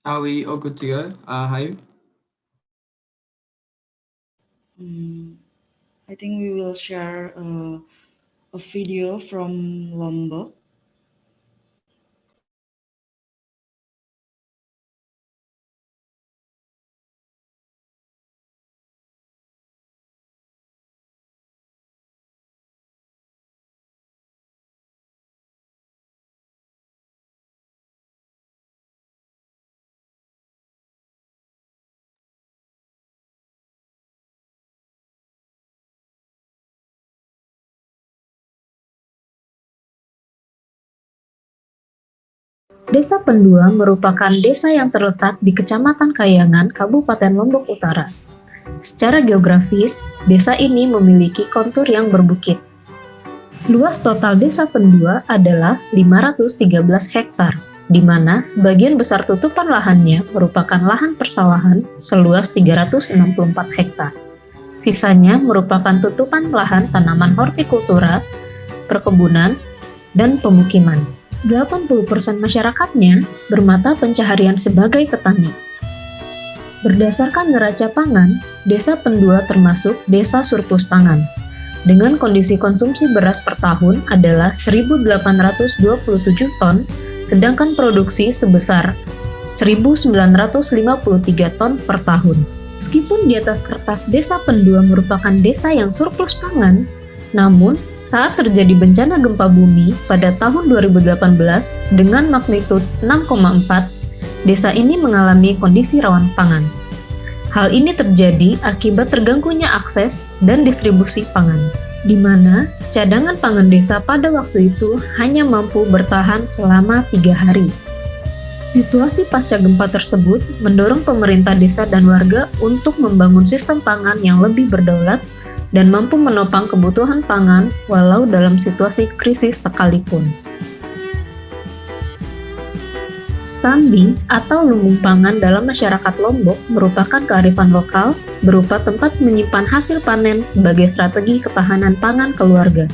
Are we all good to go? Hayu? I think we will share a video from Lombok. Desa Pendua merupakan desa yang terletak di Kecamatan Kayangan, Kabupaten Lombok Utara. Secara geografis, desa ini memiliki kontur yang berbukit. Luas total desa Pendua adalah 513 hektar, di mana sebagian besar tutupan lahannya merupakan lahan persawahan seluas 364 hektar. Sisanya merupakan tutupan lahan tanaman hortikultura, perkebunan, dan pemukiman. 80% masyarakatnya bermata pencaharian sebagai petani. Berdasarkan neraca pangan, Desa Pendua termasuk desa surplus pangan, dengan kondisi konsumsi beras per tahun adalah 1.827 ton, sedangkan produksi sebesar 1.953 ton per tahun. Meskipun di atas kertas Desa Pendua merupakan desa yang surplus pangan, namun, saat terjadi bencana gempa bumi pada tahun 2018 dengan magnitud 6,4, desa ini mengalami kondisi rawan pangan. Hal ini terjadi akibat terganggunya akses dan distribusi pangan, di mana cadangan pangan desa pada waktu itu hanya mampu bertahan selama 3 hari. Situasi pasca gempa tersebut mendorong pemerintah desa dan warga untuk membangun sistem pangan yang lebih berdaulat dan mampu menopang kebutuhan pangan walau dalam situasi krisis sekalipun. Sambi atau lumbung pangan dalam masyarakat Lombok merupakan kearifan lokal berupa tempat menyimpan hasil panen sebagai strategi ketahanan pangan keluarga.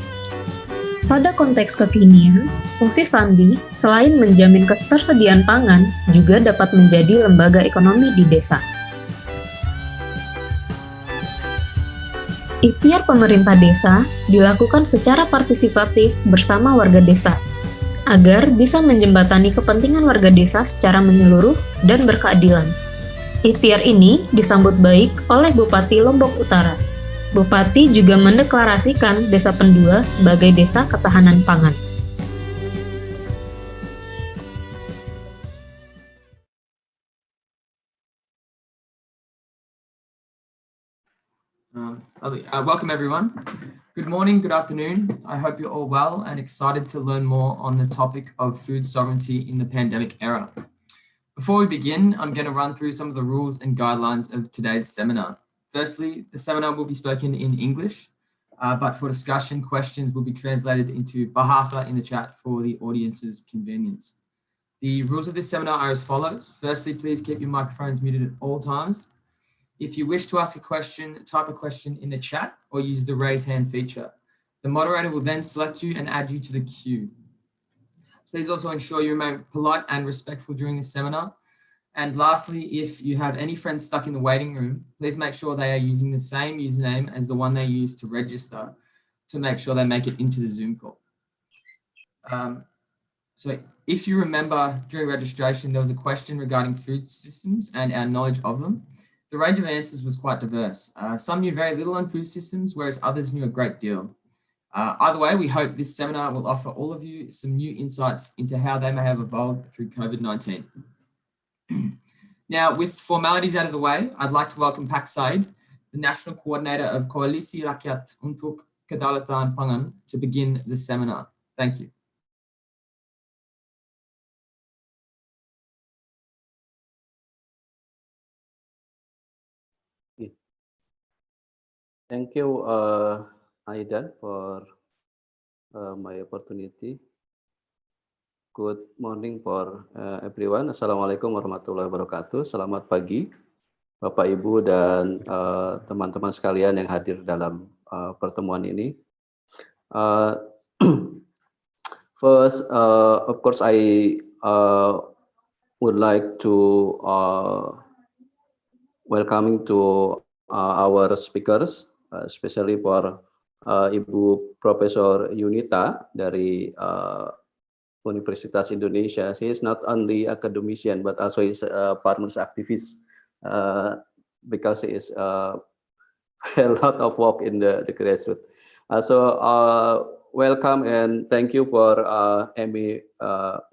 Pada konteks kekinian, fungsi Sambi selain menjamin ketersediaan pangan juga dapat menjadi lembaga ekonomi di desa. Ikhtiar pemerintah desa dilakukan secara partisipatif bersama warga desa, agar bisa menjembatani kepentingan warga desa secara menyeluruh dan berkeadilan. Ikhtiar ini disambut baik oleh Bupati Lombok Utara. Bupati juga mendeklarasikan Desa Pendua sebagai Desa Ketahanan Pangan. Welcome everyone. Good morning, good afternoon. I hope you're all well and excited to learn more on the topic of food sovereignty in the pandemic era. Before we begin, I'm going to run through some of the rules and guidelines of today's seminar. Firstly, the seminar will be spoken in English, but for discussion, questions will be translated into Bahasa in the chat for the audience's convenience. The rules of this seminar are as follows. Firstly, please keep your microphones muted at all times. If you wish to ask a question, type a question in the chat or use the raise hand feature. The moderator will then select you and add you to the queue. Please also ensure you remain polite and respectful during this seminar. And lastly, if you have any friends stuck in the waiting room, please make sure they are using the same username as the one they used to register to make sure they make it into the Zoom call. So if you remember during registration, there was a question regarding food systems and our knowledge of them. The range of answers was quite diverse. Some knew very little on food systems, whereas others knew a great deal. Either way, we hope this seminar will offer all of you some new insights into how they may have evolved through COVID-19. Now, with formalities out of the way, I'd like to welcome Pak Said, the National Coordinator of Koalisi Rakyat untuk Kedaulatan Pangan, to begin the seminar. Thank you. Thank you, Aidan, for my opportunity. Good morning for everyone. Assalamualaikum warahmatullahi wabarakatuh. Selamat pagi, Bapak, Ibu, dan teman-teman sekalian yang hadir dalam pertemuan ini. First, of course, I would like to welcoming to our speakers, especially for Ibu Profesor Yunita dari Universitas Indonesia. She is not only academician but also is a farmers activist because he is a lot of work in the grassroots. Welcome and thank you for Amy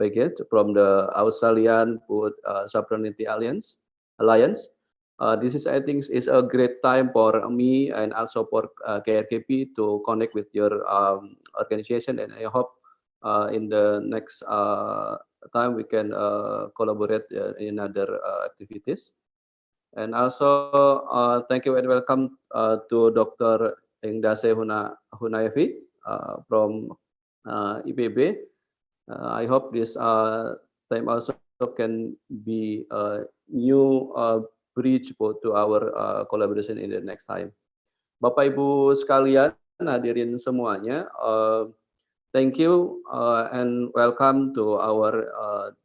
Paget from the Australian Food Sovereignty Alliance. This is, I think, is a great time for me and also for KRKP to connect with your organization, and I hope in the next time we can collaborate in other activities. And also thank you and welcome to Dr. Engdase Hunayevi from IPB. I hope this time also can be a new bridge to our collaboration in the next time. Bapak Ibu sekalian, hadirin semuanya, thank you and welcome to our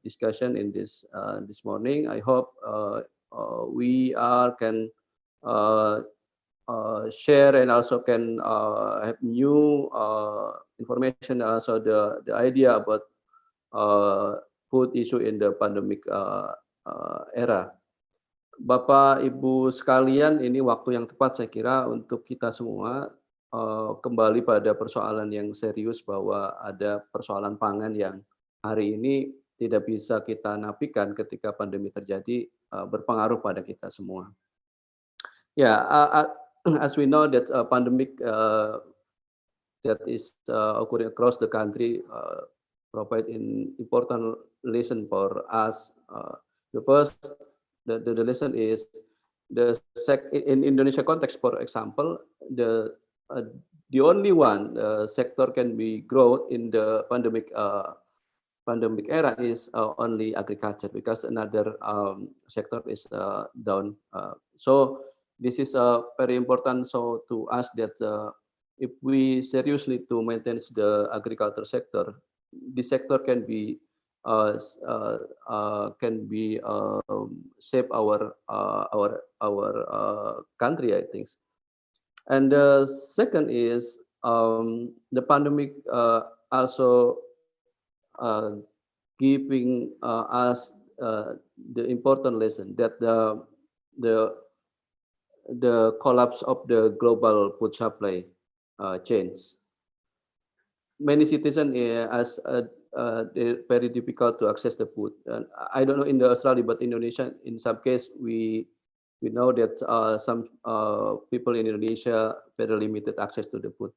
discussion in this morning. I hope we can share and also can have new information, also the idea about food issue in the pandemic era. Bapak Ibu sekalian, ini waktu yang tepat saya kira untuk kita semua kembali pada persoalan yang serius, bahwa ada persoalan pangan yang hari ini tidak bisa kita nafikan ketika pandemi terjadi, berpengaruh pada kita semua. Ya, as we know that pandemic that is occurring across the country provide an important lesson for us. The first, the lesson is in Indonesia context, for example, the only one sector can be growth in the pandemic era is only agriculture, because another sector is down. So this is very important so to us that if we seriously to maintain the agriculture sector, this sector can be shape our country, I think. And the second is the pandemic also giving us the important lesson that the collapse of the global food supply chains. Many citizens as very difficult to access the food. And I don't know in the Australia, but Indonesia, in some case, we know that some people in Indonesia very limited access to the food.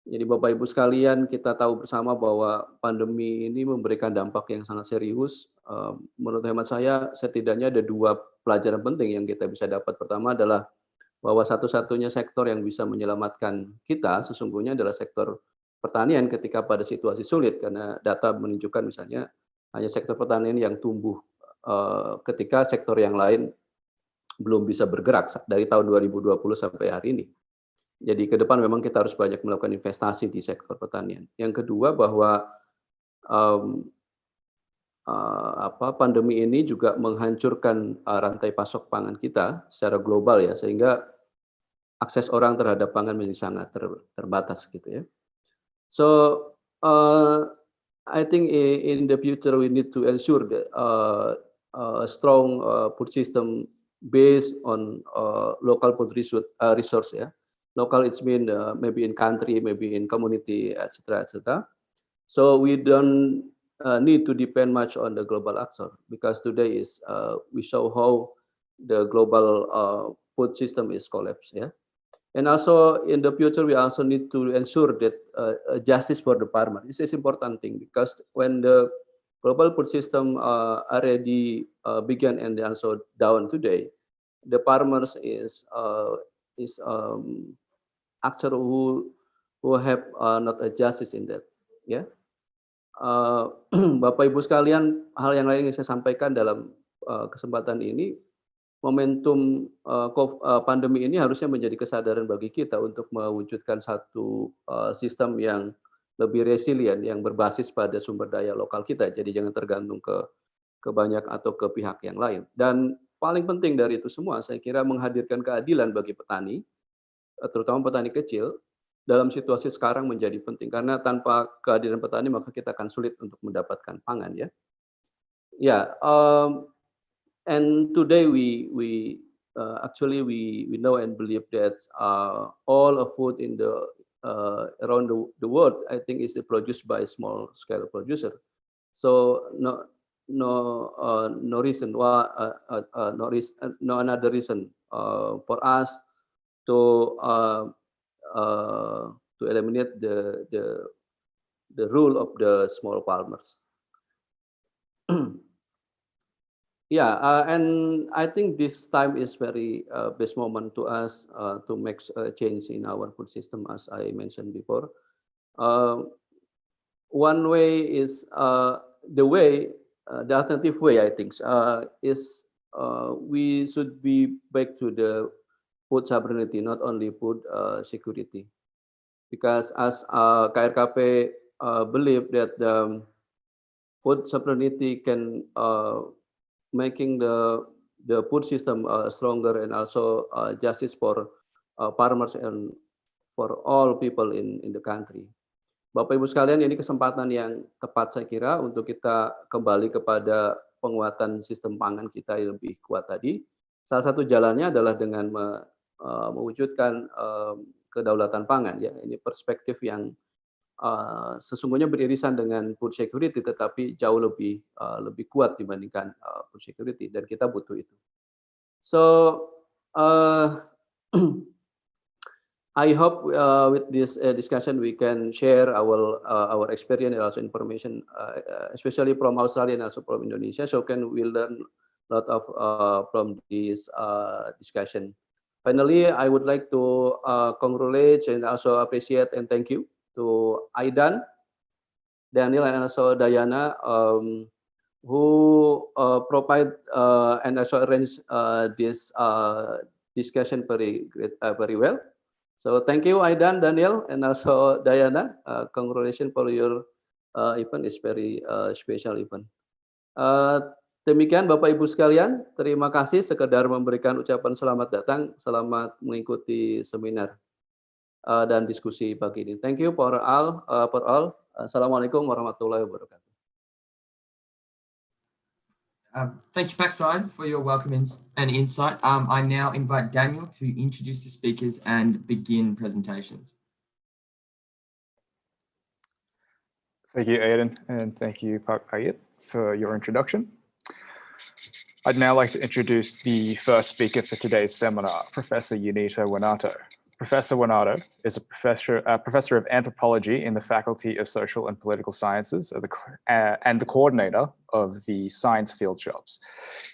Jadi Bapak Ibu sekalian, kita tahu bersama bahwa pandemi ini memberikan dampak yang sangat serius. Menurut hemat saya, setidaknya ada dua pelajaran penting yang kita bisa dapat. Pertama adalah bahwa satu-satunya sektor yang bisa menyelamatkan kita sesungguhnya adalah sektor pertanian ketika pada situasi sulit, karena data menunjukkan misalnya hanya sektor pertanian yang tumbuh ketika sektor yang lain belum bisa bergerak dari tahun 2020 sampai hari ini. Jadi ke depan memang kita harus banyak melakukan investasi di sektor pertanian. Yang kedua bahwa pandemi ini juga menghancurkan rantai pasok pangan kita secara global ya, sehingga akses orang terhadap pangan menjadi sangat terbatas gitu ya. So I think in the future we need to ensure that a strong food system based on local food resource ya. Local it's mean maybe in country, maybe in community, etc., etc. So we don't need to depend much on the global actor, because today is we show how the global food system is collapsed. Yeah, and also in the future we also need to ensure that justice for the farmer. This is important thing, because when the global food system already began and also down today, the farmers is actor who have not a justice in that, ya. Bapak Ibu sekalian, hal yang lain yang saya sampaikan dalam kesempatan ini, momentum pandemi ini harusnya menjadi kesadaran bagi kita untuk mewujudkan satu sistem yang lebih resilient, yang berbasis pada sumber daya lokal kita. Jadi jangan tergantung ke atau ke pihak yang lain. Dan paling penting dari itu semua, saya kira menghadirkan keadilan bagi petani, terutama petani kecil, dalam situasi sekarang menjadi penting karena tanpa keadilan petani maka kita akan sulit untuk mendapatkan pangan ya. Ya, and today actually we know and believe that all of food in the around the world I think is produced by small scale producer. So no reason why no another reason for us to eliminate the rule of the small farmers. Yeah, and I think this time is very best moment to us to make a change in our food system, as I mentioned before. One way is the alternative way, I think, is we should be back to the food sovereignty, not only food security. Because as KRKP believe that the food sovereignty can making the food system stronger and also justice for farmers and for all people in the country. Bapak Ibu sekalian, ini kesempatan yang tepat saya kira untuk kita kembali kepada penguatan sistem pangan kita yang lebih kuat tadi. Salah satu jalannya adalah dengan mewujudkan kedaulatan pangan ya. Ini perspektif yang sesungguhnya beririsan dengan food security tetapi jauh lebih kuat dibandingkan food security dan kita butuh itu. So I hope with this discussion we can share our experience and also information, especially from Australia and also from Indonesia. So can we learn a lot of from this discussion. Finally, I would like to congratulate and also appreciate and thank you to Aidan, Daniel, and also Diana, who provide and also arrange this discussion very well. So thank you, Aidan, Daniel, and also Diana. Congratulations for your event. It's very special event. Demikian Bapak Ibu sekalian, terima kasih sekedar memberikan ucapan selamat datang, selamat mengikuti seminar dan diskusi pagi ini. Thank you for all. Assalamualaikum warahmatullahi wabarakatuh. Thank you, Pakside, for your welcome and insight. I now invite Daniel to introduce the speakers and begin presentations. Thank you, Aidan, and thank you, Pak Ayat, for your introduction. I'd now like to introduce the first speaker for today's seminar, Professor Yunita Wanato. Professor Wanato is a professor of anthropology in the Faculty of Social and Political Sciences and the coordinator of the science field shops.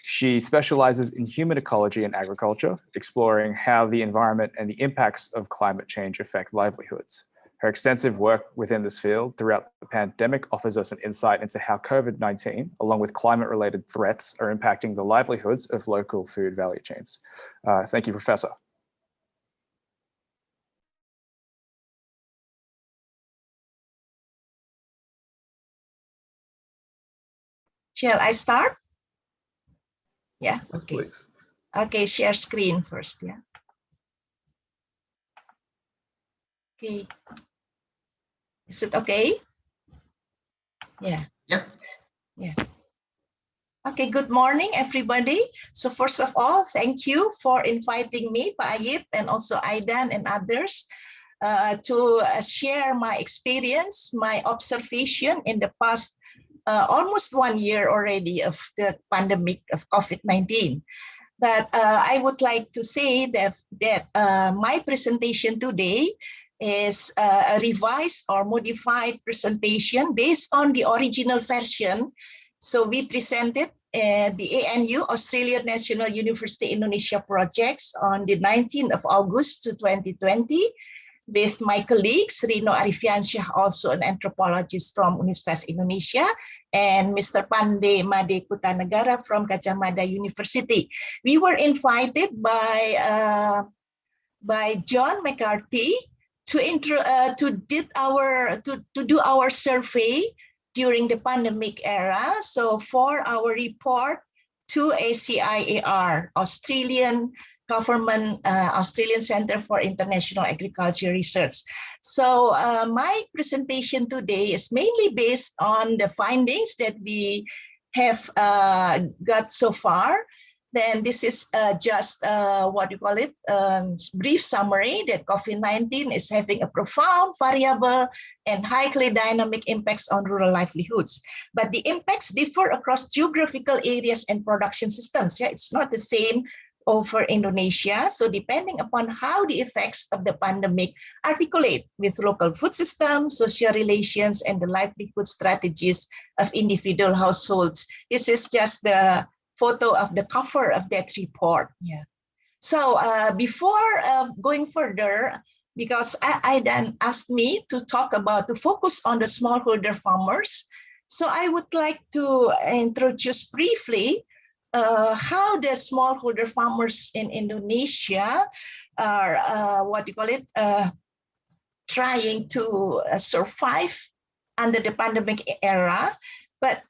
She specializes in human ecology and agriculture, exploring how the environment and the impacts of climate change affect livelihoods. Her extensive work within this field throughout the pandemic offers us an insight into how COVID-19, along with climate-related threats, are impacting the livelihoods of local food value chains. Thank you, Professor. Shall I start? Yeah, Yes, okay. please. Okay, share screen first, yeah. Okay. Is it okay? Yeah. Yep. Yeah. Okay, good morning, everybody. So first of all, thank you for inviting me, Pak Ayib, and also Aidan and others to share my experience, my observation in the past almost 1 year already of the pandemic of COVID-19. But I would like to say that my presentation today is a revised or modified presentation based on the original version. So we presented the ANU, Australian National University Indonesia projects on the 19th of August 2020 with my colleagues, Rino Arifiansyah, also an anthropologist from Universitas Indonesia, and Mr. Pande Made Kutanegara from Gajah Mada University. We were invited by John McCarthy to do our survey during the pandemic era. So for our report to ACIAR, Australian Government, Australian Center for International Agriculture Research. So my presentation today is mainly based on the findings that we have got so far. Then this is just what you call it, brief summary that COVID-19 is having a profound, variable, and highly dynamic impacts on rural livelihoods. But the impacts differ across geographical areas and production systems. Yeah, it's not the same over Indonesia. So depending upon how the effects of the pandemic articulate with local food systems, social relations, and the livelihood strategies of individual households. This is just the photo of the cover of that report. Yeah. So before going further, because Aidan asked me to focus on the smallholder farmers. So I would like to introduce briefly how the smallholder farmers in Indonesia are, trying to survive under the pandemic era. But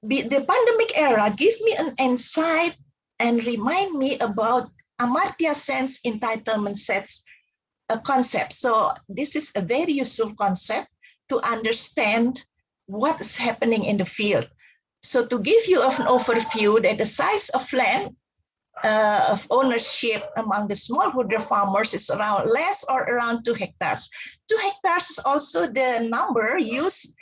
the pandemic era gave me an insight and remind me about Amartya Sen's entitlement sets concept. So this is a very useful concept to understand what is happening in the field. So to give you an overview that the size of land of ownership among the smallholder farmers is around 2 hectares. 2 hectares is also the number used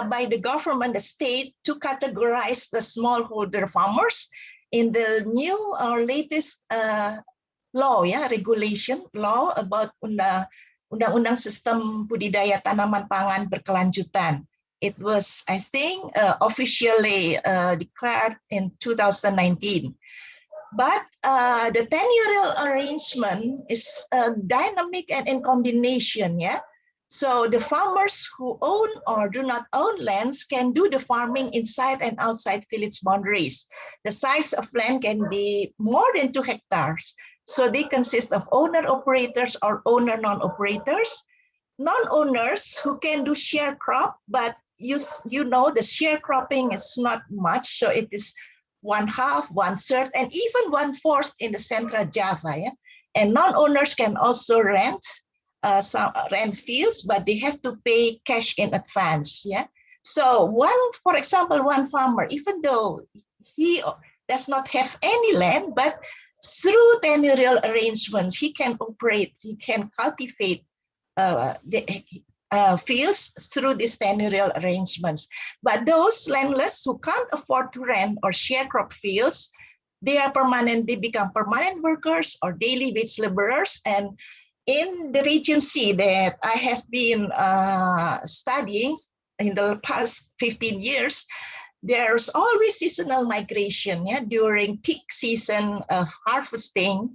by the government, the state, to categorize the smallholder farmers in the new or latest regulation law about undang-undang sistem budidaya tanaman pangan berkelanjutan. It was, I think, officially declared in 2019. But the tenurial arrangement is dynamic and in combination, yeah? So the farmers who own or do not own lands can do the farming inside and outside village boundaries. The size of land can be more than 2 hectares. So they consist of owner-operators or owner-non-operators, non-owners who can do share crop, but you know the sharecropping is not much, so it is 1/2, 1/3, and even 1/4 in the Central Java. Yeah? And non-owners can also rent fields, but they have to pay cash in advance. Yeah. So for example, one farmer, even though he does not have any land, but through tenurial arrangements, he can operate, he can cultivate the fields through these tenurial arrangements. But those landless who can't afford to rent or share crop fields, they become permanent workers or daily wage laborers. And in the region C that I have been studying in the past 15 years, there's always seasonal migration during peak season of harvesting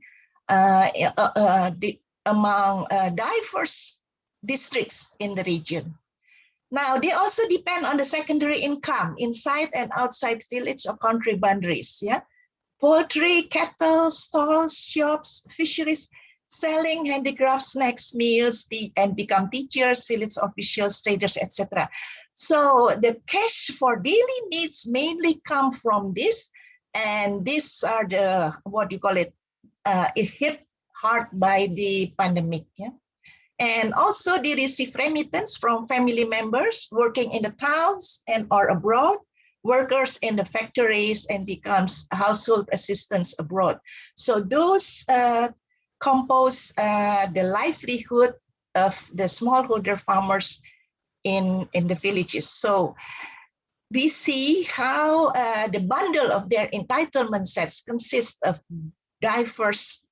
among diverse districts in the region. Now, they also depend on the secondary income inside and outside village or country boundaries. Yeah, poultry, cattle, stalls, shops, fisheries, selling handicrafts, snacks, meals, and become teachers, village officials, traders, etc. So the cash for daily needs mainly come from this, and these are the it hit hard by the pandemic. Yeah. And also they receive remittance from family members working in the towns and or abroad, workers in the factories, and becomes household assistants abroad. So those compose the livelihood of the smallholder farmers in the villages. So we see how the bundle of their entitlement sets consists of diverse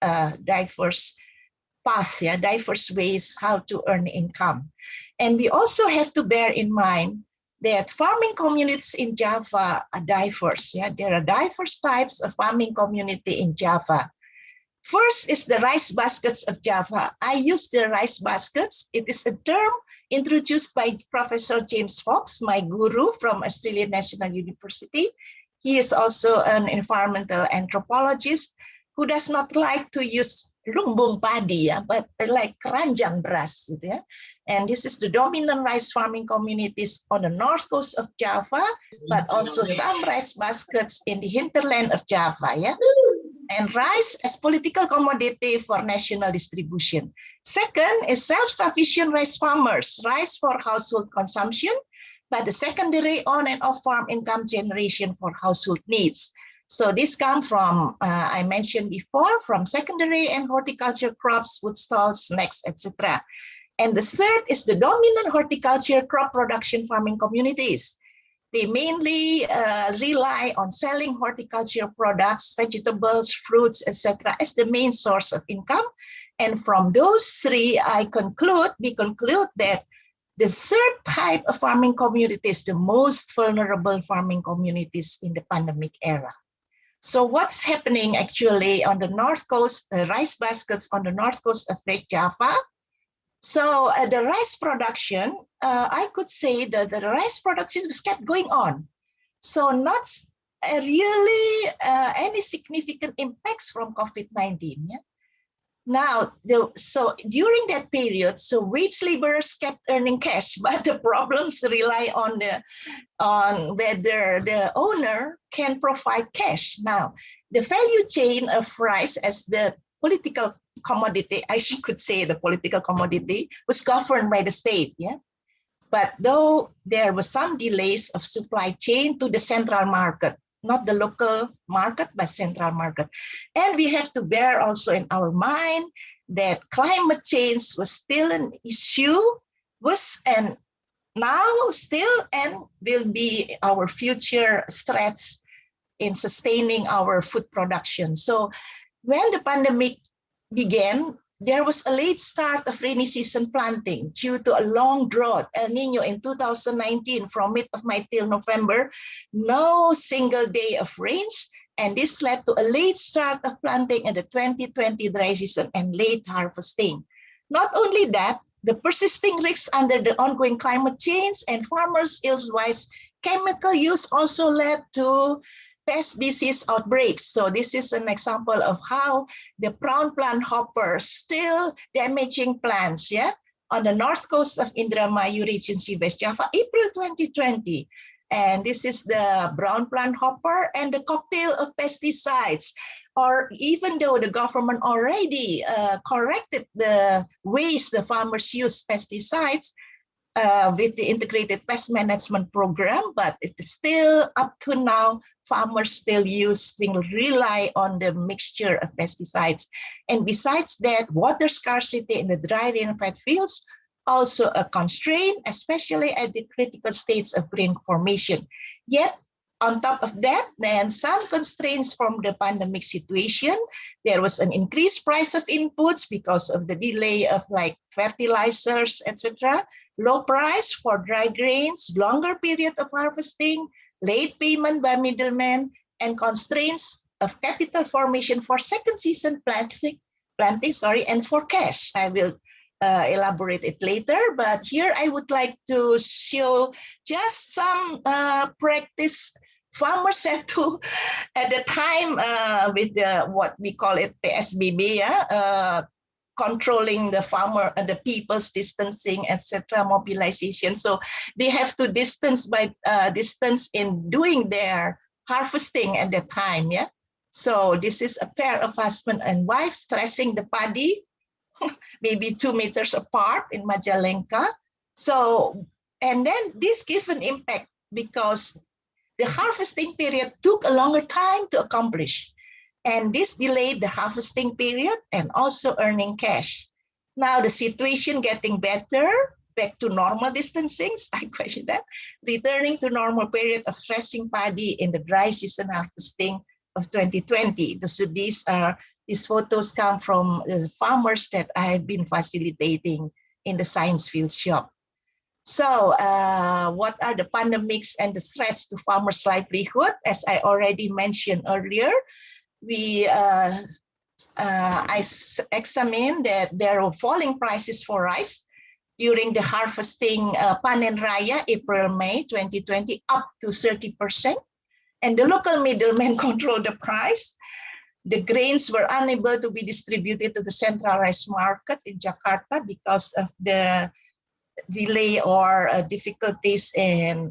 paths, diverse ways how to earn income. And we also have to bear in mind that farming communities in Java are diverse. Yeah? There are diverse types of farming community in Java. First is the rice baskets of Java. I use the rice baskets. It is a term introduced by Professor James Fox, my guru from Australian National University. He is also an environmental anthropologist who does not like to use lumbung padi, but like keranjang beras, gitu ya. And this is the dominant rice farming communities on the north coast of Java, but also some rice baskets in the hinterland of Java, yeah. And rice as political commodity for national distribution. Second is self-sufficient rice farmers, rice for household consumption, but the secondary on and off farm income generation for household needs. So this comes from, I mentioned before, from secondary and horticulture crops, food stalls, snacks, etc. And the third is the dominant horticulture crop production farming communities. They mainly rely on selling horticulture products, vegetables, fruits, etc. as the main source of income. And from those three, we conclude that the third type of farming community is the most vulnerable farming communities in the pandemic era. So what's happening actually on the north coast, rice baskets on the north coast of West Java? So the rice production, I could say that the rice production was kept going on. So not really any significant impacts from COVID-19. Yeah? Now, so during that period, so wage laborers kept earning cash, but the problems rely on whether the owner can provide cash. Now, the value chain of rice as the political commodity, I could say the political commodity, was governed by the state. Yeah, but though there was some delays of supply chain to the central market, not the local market, but central market. And we have to bear also in our mind that climate change was still an issue, and now still and will be our future threats in sustaining our food production. So when the pandemic began, there was a late start of rainy season planting due to a long drought, El Nino in 2019, from mid of May till November, no single day of rains. And this led to a late start of planting in the 2020 dry season and late harvesting. Not only that, the persisting risks under the ongoing climate change and farmers' ill-advised chemical use also led to pest disease outbreaks. So this is an example of how the brown plant hoppers still damaging plants, yeah, on the north coast of Indramayu Regency, West Java, April 2020. And this is the brown plant hopper and the cocktail of pesticides. Or even though the government already corrected the ways the farmers use pesticides, with the integrated pest management program, but it is still up to now, farmers still rely on the mixture of pesticides. And besides that, water scarcity in the dry rainfed fields, also a constraint, especially at the critical stages of grain formation. Yet, on top of that, then some constraints from the pandemic situation. There was an increased price of inputs because of the delay of like fertilizers, etc. Low price for dry grains, longer period of harvesting, late payment by middlemen, and constraints of capital formation for second season planting, and for cash. I will elaborate it later, but here I would like to show just some practice farmers have to, at the time with the what we call it PSBB, controlling the farmer and the people's distancing, etc., mobilization. So they have to distance in doing their harvesting at the time. Yeah. So this is a pair of husband and wife threshing the paddy, maybe 2 meters apart in Majalengka. So, and then this gave an impact because the harvesting period took a longer time to accomplish. And this delayed the harvesting period and also earning cash. Now the situation getting better, back to normal distancing, I question that, returning to normal period of threshing paddy in the dry season harvesting of 2020. So these photos come from the farmers that I have been facilitating in the science field shop. So what are the pandemics and the threats to farmers' livelihood? As I already mentioned earlier, I examined that there were falling prices for rice during the harvesting Panen Raya, April-May 2020, up to 30%. And the local middlemen control the price. the grains were unable to be distributed to the centralized market in Jakarta because of the delay or difficulties in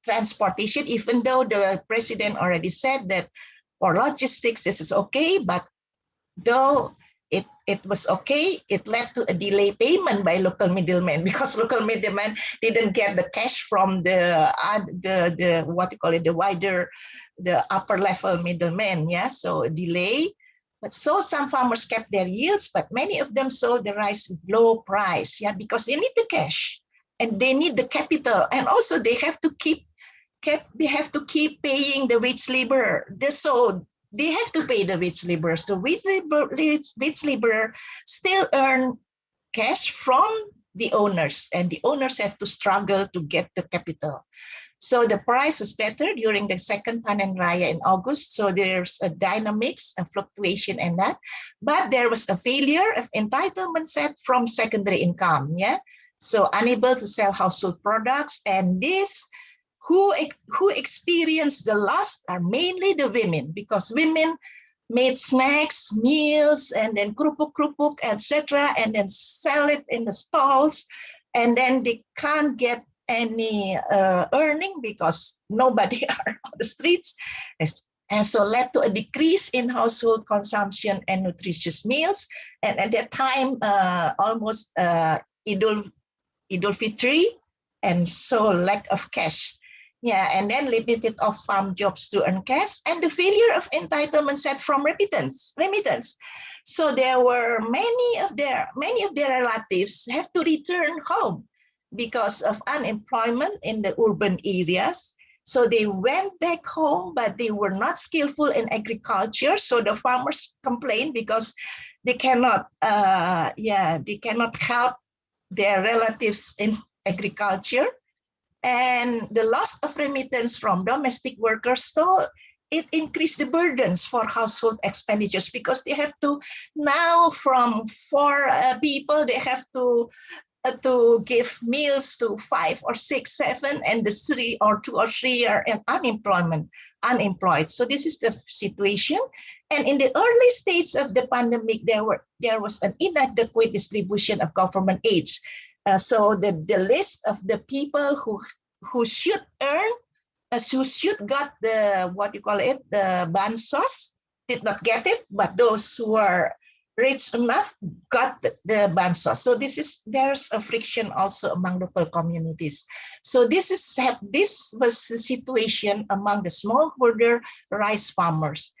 transportation, even though the president already said that for logistics, this is okay, but though it was okay, it led to a delay payment by local middlemen because local middlemen didn't get the cash from the what you call it, the upper level middlemen. Yeah, so a delay. But so some farmers kept their yields, but many of them sold the rice with low price. Yeah, because they need the cash and they need the capital, and also they have to keep paying the wage labor. So they have to pay the wage laborers. The wage laborer still earn cash from the owners, and the owners have to struggle to get the capital. So the price was better during the second Panen Raya in August. So there's a dynamics, a fluctuation in that, but there was a failure of entitlement set from secondary income. Yeah, so unable to sell household products, and this who experienced the loss are mainly the women, because women made snacks, meals, and then kerupuk, etc., and then sell it in the stalls, and then they can't get any earning because nobody are on the streets, and so led to a decrease in household consumption and nutritious meals. And at that time, almost Idul Fitri, and so lack of cash. Yeah, and then limited of farm jobs to earn cash, and the failure of entitlement set from remittance. So there were many of their relatives have to return home because of unemployment in the urban areas. So they went back home, but they were not skillful in agriculture. So the farmers complained because they cannot help their relatives in agriculture. And the loss of remittance from domestic workers, so it increased the burdens for household expenditures, because they have to now, from 4 people, they have to give meals to 5 or 6, 7, and the 2 or 3 are unemployed. So this is the situation. And in the early stages of the pandemic, there was an inadequate distribution of government aids. So the list of the people who should earn, who should got the the bansos, did not get it, but those who are rich enough got the bansos. So there's a friction also among local communities. So this was the situation among the smallholder rice farmers.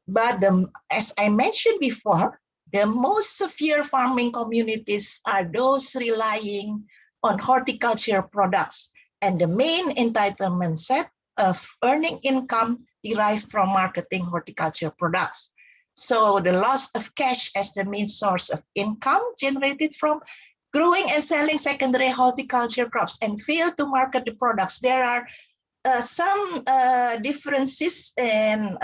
But as I mentioned before, the most severe farming communities are those relying on horticulture products, and the main entitlement set of earning income derived from marketing horticulture products. So the loss of cash as the main source of income generated from growing and selling secondary horticulture crops and fail to market the products. There are some differences in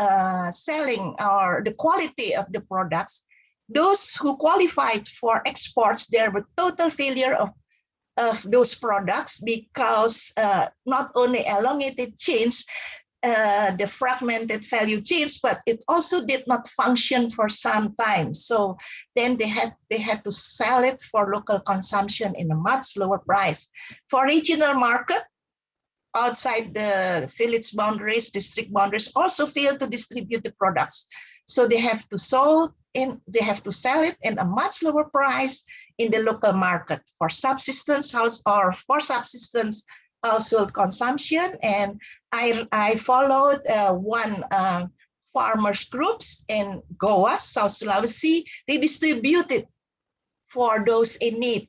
selling or the quality of the products. Those who qualified for exports, there were total failure of those products because not only elongated chains, the fragmented value chains, but it also did not function for some time. So then they had to sell it for local consumption in a much lower price. For regional market, outside the village boundaries, district boundaries, also failed to distribute the products. So they have to sell it in a much lower price in the local market for subsistence household consumption. And I followed one farmers groups in Goa, South Sulawesi. They distributed for those in need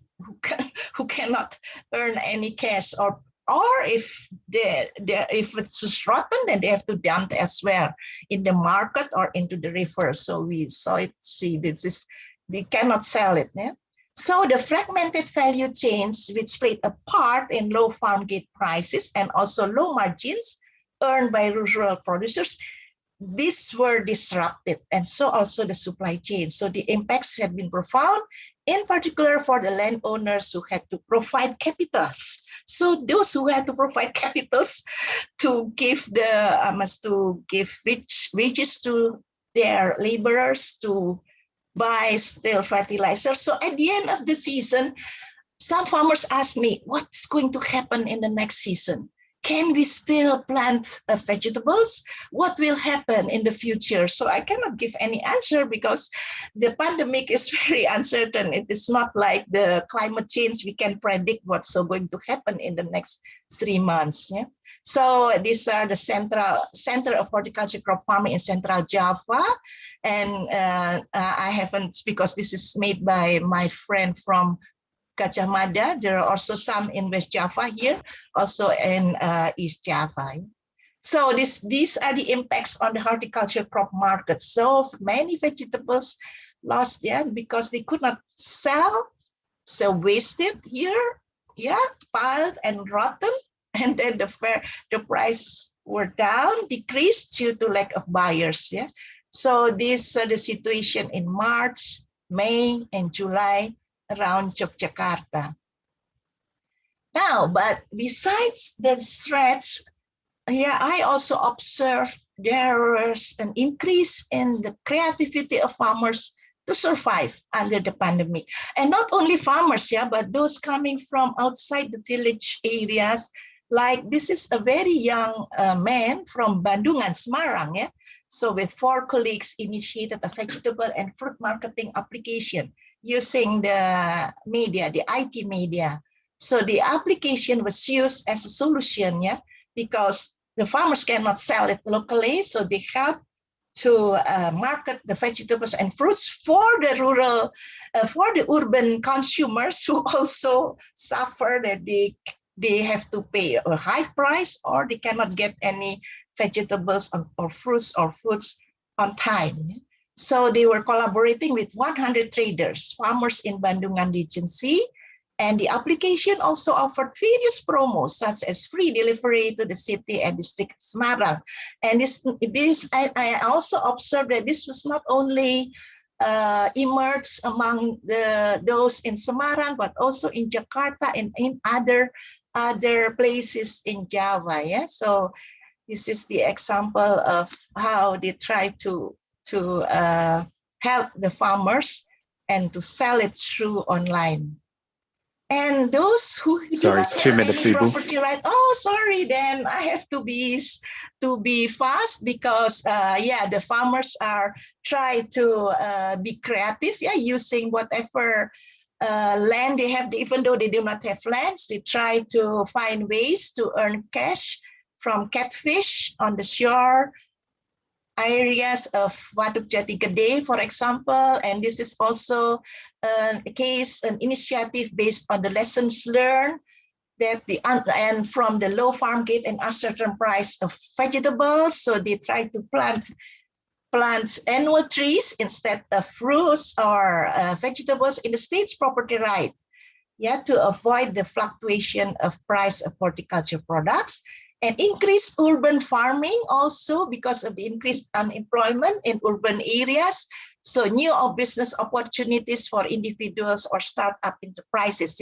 who cannot earn any cash, or if it's rotten, then they have to dump elsewhere in the market or into the river. So we saw it. They cannot sell it. Yeah? So the fragmented value chains, which played a part in low farm gate prices and also low margins earned by rural producers, these were disrupted, and so also the supply chain. So the impacts had been profound, in particular for the landowners who had to provide capitals. So those who had to provide capitals to give wages to their laborers to buy still fertilizer. So at the end of the season, some farmers ask me, what's going to happen in the next season? Can we still plant vegetables? What will happen in the future? So I cannot give any answer because the pandemic is very uncertain. It is not like the climate change. We can predict what's going to happen in the next 3 months. Yeah. So these are the center of horticulture crop farming in Central Java. And I haven't, because this is made by my friend from Gajah Mada. There are also some in West Java here, also in East Java. So these are the impacts on the horticulture crop market. So many vegetables lost because they could not sell, so wasted here, piled and rotten, and then the price were down, decreased due to lack of buyers. So this the situation in March, May, and July around Yogyakarta. Now, but besides the threats, I also observed there was an increase in the creativity of farmers to survive under the pandemic. And not only farmers, but those coming from outside the village areas. Like this is a very young man from Bandungan, Semarang. So with 4 colleagues initiated a vegetable and fruit marketing application using the media, the IT media. So the application was used as a solution, because the farmers cannot sell it locally. So they help to market the vegetables and fruits for the rural, for the urban consumers who also suffer that they have to pay a high price or they cannot get any vegetables or fruits on time. So they were collaborating with 100 traders, farmers in Bandungan Regency, and the application also offered various promos such as free delivery to the city and district of Semarang. And I also observed that this was not only emerged among those in Semarang, but also in Jakarta and in other places in Java. So this is the example of how they try to help the farmers and to sell it through online. And those who do not have any property right, sorry, then I have to be fast because the farmers are trying to be creative, using whatever land they have. Even though they do not have lands, they try to find ways to earn cash from catfish on the shore areas of Waduk Jati Gede, for example. And this is also an initiative based on the lessons learned and from the low farm gate and uncertain price of vegetables. So they try to plant annual trees instead of fruits or vegetables in the state's property right, to avoid the fluctuation of price of horticulture products. And increased urban farming also because of the increased unemployment in urban areas. So new business opportunities for individuals or startup enterprises,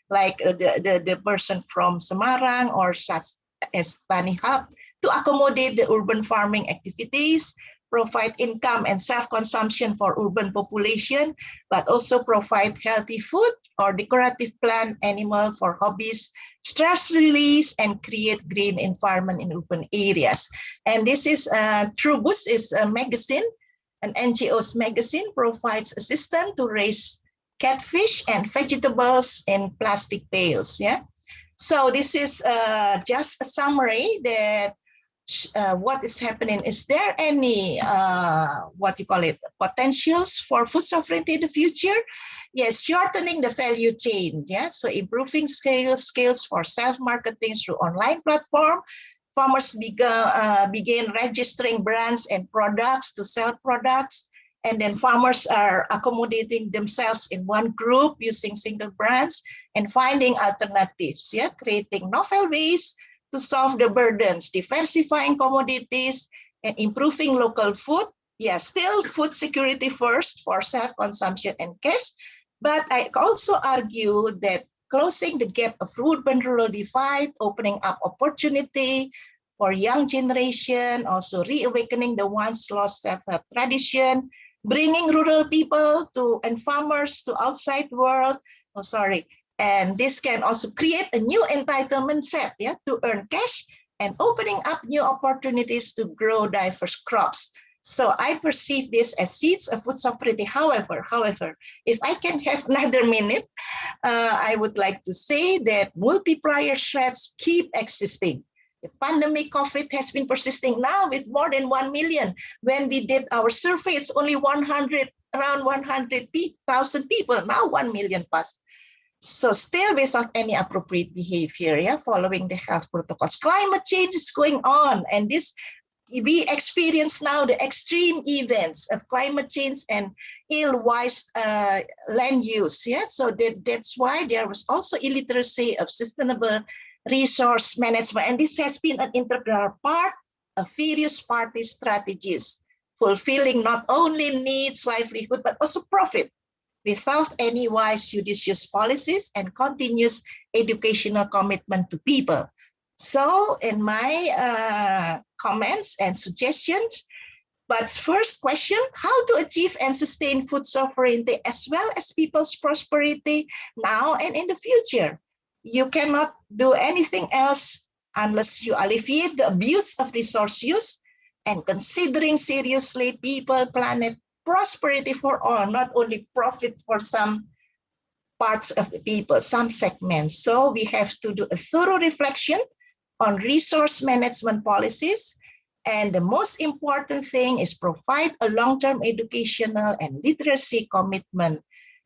like the person from Semarang or such as Bani Hub, to accommodate the urban farming activities, provide income and self-consumption for urban population, but also provide healthy food or decorative plant animal for hobbies, stress release, and create green environment in urban areas. And this is Trubus is a magazine, an NGO's magazine, provides assistance to raise catfish and vegetables in plastic pails. So this is just a summary that what is happening. Is there any potentials for food sovereignty in the future? Yes, shortening the value chain. So improving skills for self-marketing through online platform. Farmers begin registering brands and products to sell products, and then farmers are accommodating themselves in one group using single brands and finding alternatives. Creating novel ways to solve the burdens, diversifying commodities, and improving local food. Still food security first for self-consumption and cash. But I also argue that closing the gap of urban-rural divide, opening up opportunity for young generation, also reawakening the once lost self-help tradition, bringing rural people and farmers to outside world. Oh, sorry. And this can also create a new entitlement set, yeah, to earn cash and opening up new opportunities to grow diverse crops. So I perceive this as seeds of food sovereignty. However, if I can have another minute, I would like to say that multiplier threats keep existing. The pandemic COVID has been persisting now with more than 1 million. When we did our survey, it's only around 100,000 people, now 1 million passed. So still without any appropriate behavior, yeah, following the health protocols. Climate change is going on, and this we experience now the extreme events of climate change and ill-wise land use. Yeah, so that's why there was also illiteracy of sustainable resource management, and this has been an integral part of various party strategies, fulfilling not only needs, livelihood, but also profit, without any wise judicious policies and continuous educational commitment to people. So in my comments and suggestions, but first question, how to achieve and sustain food sovereignty as well as people's prosperity now and in the future? You cannot do anything else unless you alleviate the abuse of resource use and considering seriously people, planet, prosperity for all, not only profit for some parts of the people, some segments. So we have to do a thorough reflection on resource management policies. And the most important thing is provide a long-term educational and literacy commitment.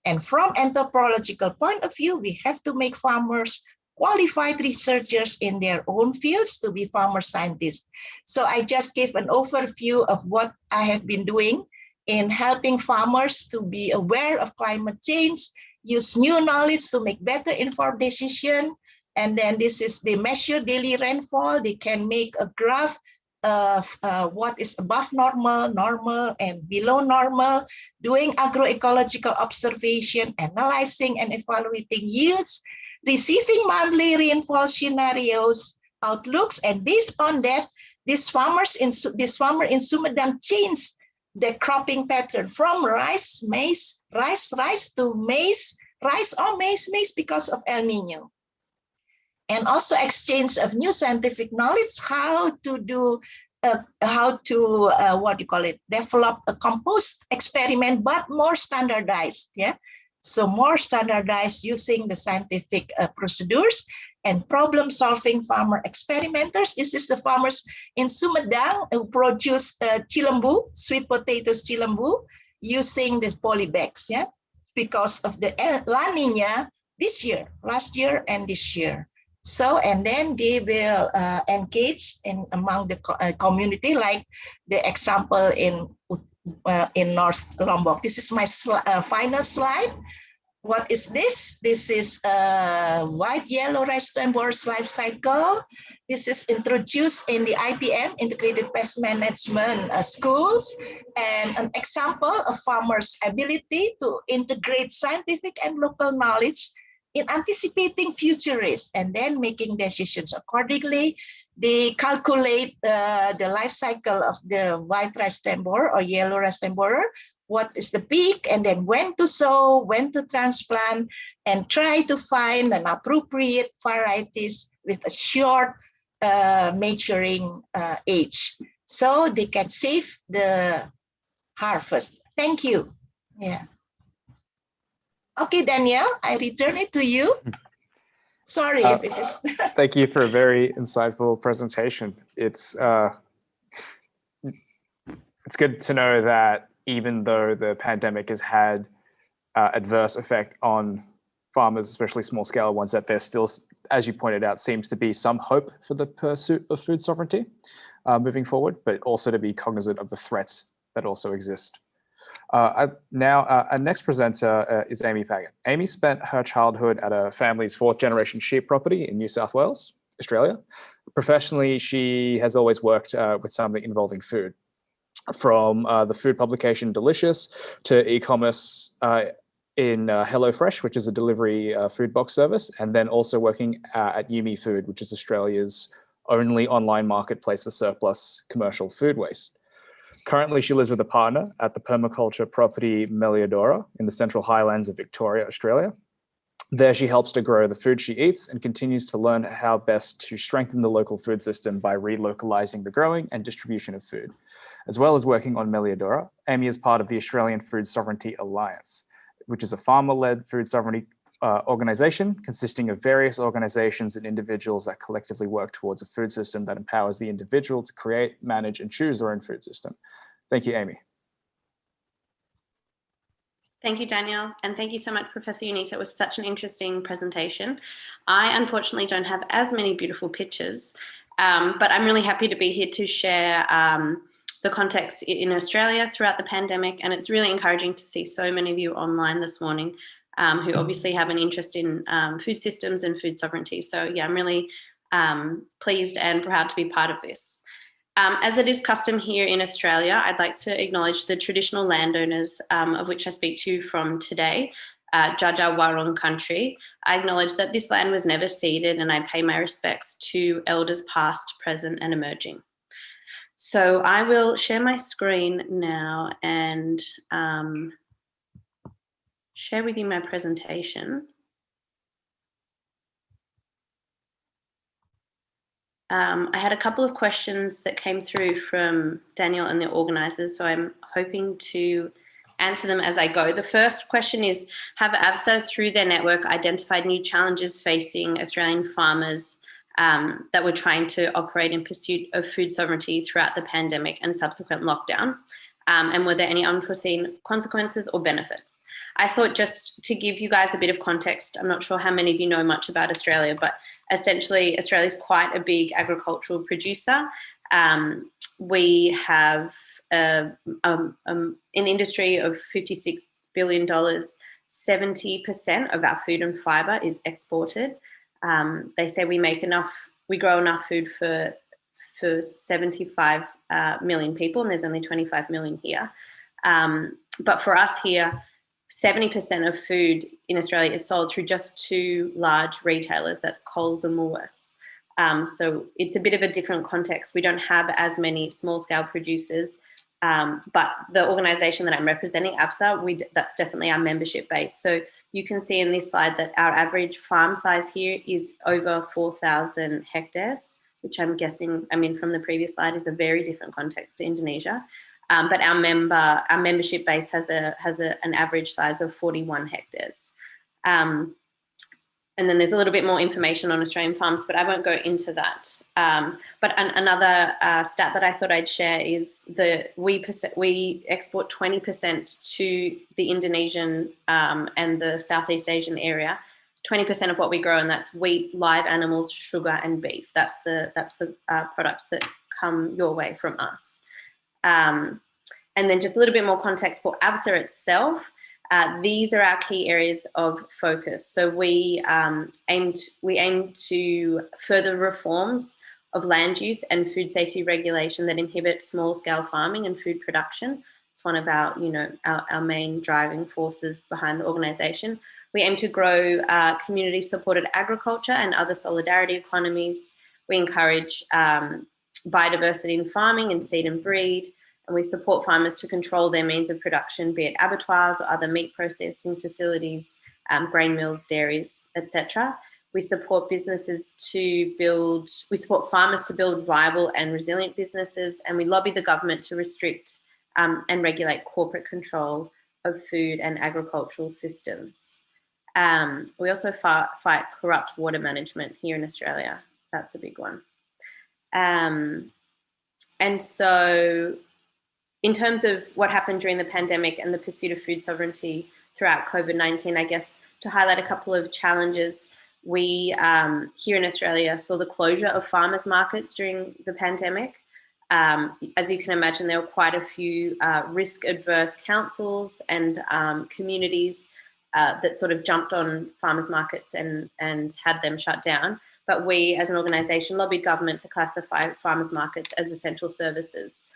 And from anthropological point of view, we have to make farmers qualified researchers in their own fields to be farmer scientists. So I just gave an overview of what I have been doing in helping farmers to be aware of climate change, use new knowledge to make better informed decision. And then this is they measure daily rainfall. They can make a graph of what is above normal, normal, and below normal, doing agroecological observation, analyzing and evaluating yields, receiving monthly rainfall scenarios, outlooks, and based on that, this farmer in Sumedang changed the cropping pattern from rice, maize, rice to maize, rice or maize because of El Nino. And also exchange of new scientific knowledge, how to do, develop a compost experiment, but more standardized, yeah? So more standardized using the scientific procedures and problem-solving farmer experimenters. This is the farmers in Sumedang who produce cilembu, sweet potatoes cilembu, using the polybags, yeah? Because of the La Nina this year, last year and this year. So, and then they will engage among the community, like the example in North Lombok. This is my final slide. What is this? This is white yellow rice tambors life cycle. This is introduced in the IPM, Integrated Pest Management schools, and an example of farmers' ability to integrate scientific and local knowledge in anticipating future risks and then making decisions accordingly. They calculate the life cycle of the white rice tambor or yellow rice tambor, what is the peak, and then when to sow, when to transplant, and try to find an appropriate varieties with a short maturing age, so they can save the harvest. Thank you. Yeah. Okay, Daniel, I return it to you. Sorry if it is. Thank you for a very insightful presentation. It's good to know that even though the pandemic has had adverse effect on farmers, especially small scale ones, that there still, as you pointed out, seems to be some hope for the pursuit of food sovereignty moving forward, but also to be cognizant of the threats that also exist. Our next presenter is Amy Pangan. Amy spent her childhood at a family's 4th generation sheep property in New South Wales, Australia. Professionally, she has always worked with something involving food, from the food publication Delicious to e-commerce in HelloFresh, which is a delivery food box service, and then also working at Yumi Food, which is Australia's only online marketplace for surplus commercial food waste. Currently, she lives with a partner at the permaculture property Meliadora in the Central Highlands of Victoria, Australia. There, she helps to grow the food she eats and continues to learn how best to strengthen the local food system by relocalizing the growing and distribution of food. As well as working on Meliadora, Amy is part of the Australian Food Sovereignty Alliance, which is a farmer-led food sovereignty organization consisting of various organizations and individuals that collectively work towards a food system that empowers the individual to create, manage, and choose their own food system. Thank you, Amy. Thank you, Daniel, and thank you so much, Professor Unita. It was such an interesting presentation. I unfortunately don't have as many beautiful pictures, but I'm really happy to be here to share the context in Australia throughout the pandemic, and it's really encouraging to see so many of you online this morning who obviously have an interest in food systems and food sovereignty. So yeah, I'm really pleased and proud to be part of this. As it is custom here in Australia, I'd like to acknowledge the traditional landowners of which I speak to from today, Jaja Warong country. I acknowledge that this land was never ceded, and I pay my respects to elders past, present, and emerging. So I will share my screen now and share with you my presentation. I had a couple of questions that came through from Daniel and the organisers, so I'm hoping to answer them as I go. The first question is, have AVSA through their network identified new challenges facing Australian farmers that were trying to operate in pursuit of food sovereignty throughout the pandemic and subsequent lockdown? And were there any unforeseen consequences or benefits? I thought just to give you guys a bit of context, I'm not sure how many of you know much about Australia, but essentially Australia is quite a big agricultural producer. We have an industry of $56 billion. 70% of our food and fibre is exported. They say we grow enough food for 75 million people, and there's only 25 million here. But for us here, 70% of food in Australia is sold through just two large retailers, that's Coles and Woolworths. So it's a bit of a different context. We don't have as many small-scale producers, but the organisation that I'm representing, AVSA, that's definitely our membership base. So you can see in this slide that our average farm size here is over 4,000 hectares, which I'm guessing, from the previous slide, is a very different context to Indonesia. But our membership base has an average size of 41 hectares. And then there's a little bit more information on Australian farms, but I won't go into that. But another stat that I thought I'd share is that we export 20% to the Indonesian and the Southeast Asian area. 20% of what we grow, and that's wheat, live animals, sugar, and beef. That's the products that come your way from us. And then just a little bit more context for AVSA itself. These are our key areas of focus. So we aim to further reforms of land use and food safety regulation that inhibit small-scale farming and food production. It's one of our main driving forces behind the organisation. We aim to grow community-supported agriculture and other solidarity economies. We encourage biodiversity in farming and seed and breed. And we support farmers to control their means of production, be it abattoirs or other meat processing facilities, grain mills, dairies, etc. We support farmers to build viable and resilient businesses, and we lobby the government to restrict and regulate corporate control of food and agricultural systems. We also fight corrupt water management here in Australia. That's a big one. And so in terms of what happened during the pandemic and the pursuit of food sovereignty throughout COVID-19, I guess to highlight a couple of challenges, we here in Australia saw the closure of farmers markets during the pandemic. As you can imagine, there were quite a few risk-adverse councils and communities that sort of jumped on farmers markets and had them shut down. But we, as an organisation, lobbied government to classify farmers markets as essential services.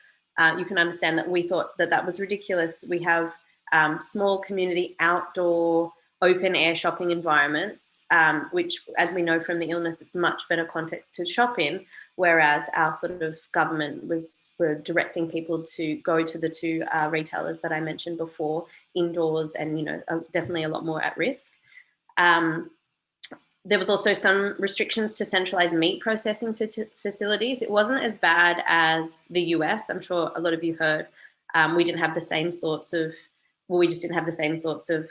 You can understand that we thought that was ridiculous. We have small community outdoor open air shopping environments, which, as we know from the illness, it's much better context to shop in, whereas our sort of government were directing people to go to the two retailers that I mentioned before, indoors, and, you know, definitely a lot more at risk. There was also some restrictions to centralized meat processing facilities. It wasn't as bad as the US. I'm sure a lot of you heard. We didn't have the same sorts of, well, we just didn't have the same sorts of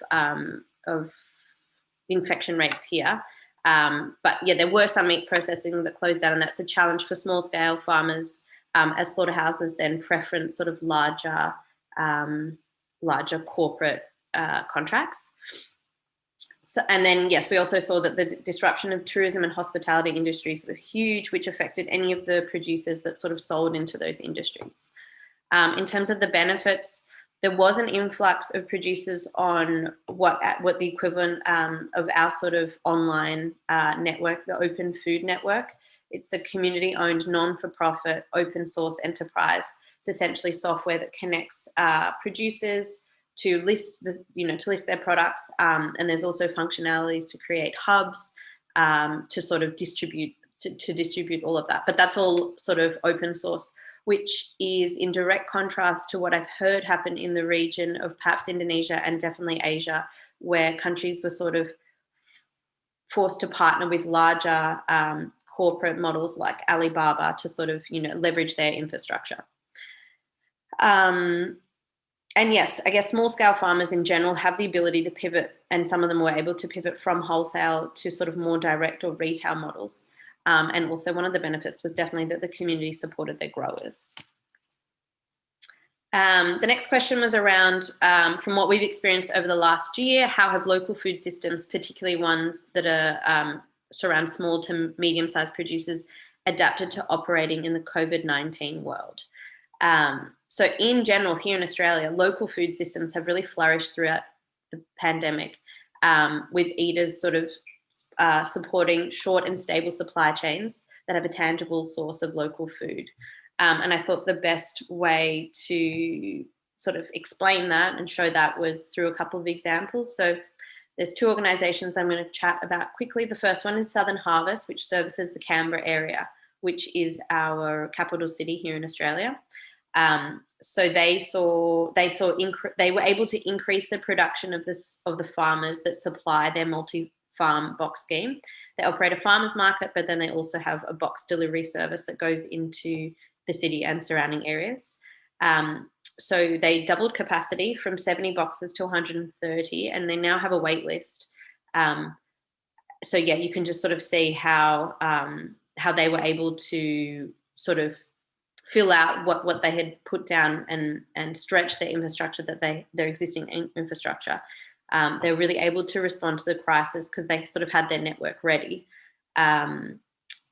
infection rates here. But yeah, there were some meat processing that closed down, and that's a challenge for small scale farmers, as slaughterhouses then preference sort of larger corporate contracts. So, and then, yes, we also saw that the disruption of tourism and hospitality industries were huge, which affected any of the producers that sort of sold into those industries. In terms of the benefits, there was an influx of producers on what the equivalent of our sort of online network, the Open Food Network. It's a community-owned, non-for-profit, open-source enterprise. It's essentially software that connects producers to list their products, and there's also functionalities to create hubs to sort of distribute all of that. But that's all sort of open source, which is in direct contrast to what I've heard happen in the region of perhaps Indonesia and definitely Asia, where countries were sort of forced to partner with larger corporate models like Alibaba to sort of, you know, leverage their infrastructure. And yes, I guess small scale farmers in general have the ability to pivot, and some of them were able to pivot from wholesale to sort of more direct or retail models. And also one of the benefits was definitely that the community supported their growers. The next question was around, from what we've experienced over the last year, how have local food systems, particularly ones that are surround small to medium-sized producers, adapted to operating in the COVID-19 world? So in general, here in Australia, local food systems have really flourished throughout the pandemic, with eaters sort of supporting short and stable supply chains that have a tangible source of local food. And I thought the best way to sort of explain that and show that was through a couple of examples. So there's two organisations I'm going to chat about quickly. The first one is Southern Harvest, which services the Canberra area, which is our capital city here in Australia. So they were able to increase the production of the farmers that supply their multi-farm box scheme. They operate a farmers market, but then they also have a box delivery service that goes into the city and surrounding areas. So they doubled capacity from 70 boxes to 130, and they now have a wait list. So yeah, you can just sort of see how they were able to sort of fill out what they had put down and stretch their infrastructure, their existing infrastructure. They're really able to respond to the crisis because they sort of had their network ready.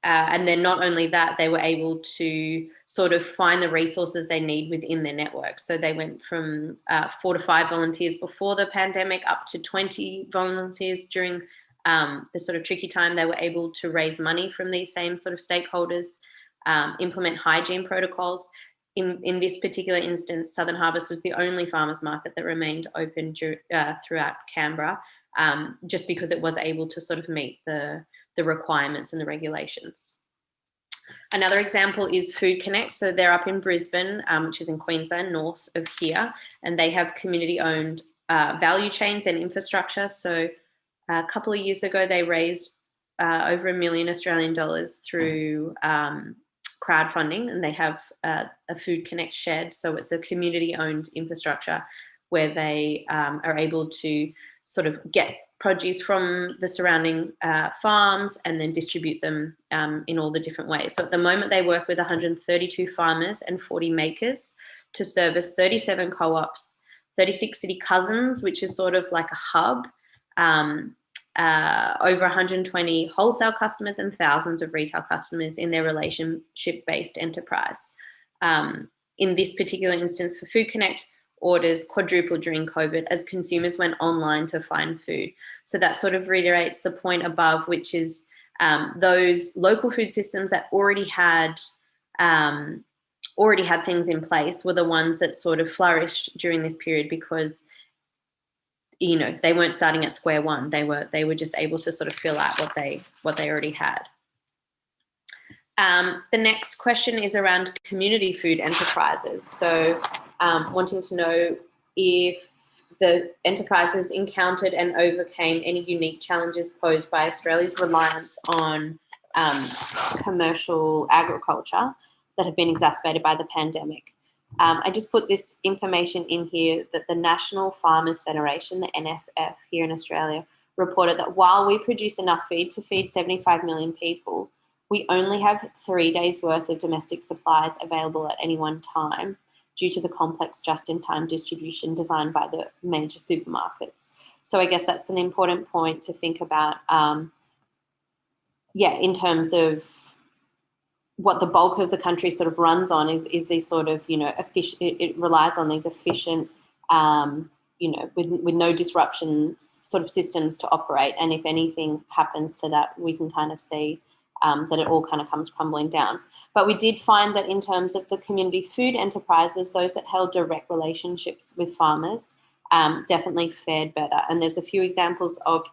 And then not only that, they were able to sort of find the resources they need within their network. So they went from 4 to 5 volunteers before the pandemic up to 20 volunteers during the sort of tricky time. They were able to raise money from these same sort of stakeholders, implement hygiene protocols. In this particular instance, Southern Harvest was the only farmers market that remained open throughout Canberra, just because it was able to sort of meet the requirements and the regulations. Another example is Food Connect. So they're up in Brisbane, which is in Queensland, north of here, and they have community-owned value chains and infrastructure. So a couple of years ago, they raised over $1 million Australian dollars through crowdfunding, and they have a Food Connect shed. So it's a community-owned infrastructure where they are able to sort of get produce from the surrounding farms and then distribute them in all the different ways. So at the moment, they work with 132 farmers and 40 makers to service 37 co-ops, 36 city cousins, which is sort of like a hub, over 120 wholesale customers and thousands of retail customers in their relationship-based enterprise. In this particular instance for Food Connect, orders quadrupled during COVID as consumers went online to find food. So that sort of reiterates the point above, which is those local food systems that already had things in place were the ones that sort of flourished during this period, because you know, they weren't starting at square one. They were just able to sort of fill out what they already had. The next question is around community food enterprises. So wanting to know if the enterprises encountered and overcame any unique challenges posed by Australia's reliance on commercial agriculture that have been exacerbated by the pandemic. I just put this information in here that the National Farmers Federation, the NFF here in Australia, reported that while we produce enough feed to feed 75 million people, we only have 3 days worth of domestic supplies available at any one time due to the complex just-in-time distribution designed by the major supermarkets. So I guess that's an important point to think about, in terms of what the bulk of the country sort of runs on is these sort of, you know, it relies on these efficient, you know, with no disruptions sort of systems to operate. And if anything happens to that, we can kind of see that it all kind of comes crumbling down. But we did find that in terms of the community food enterprises, those that held direct relationships with farmers definitely fared better. And there's a few examples of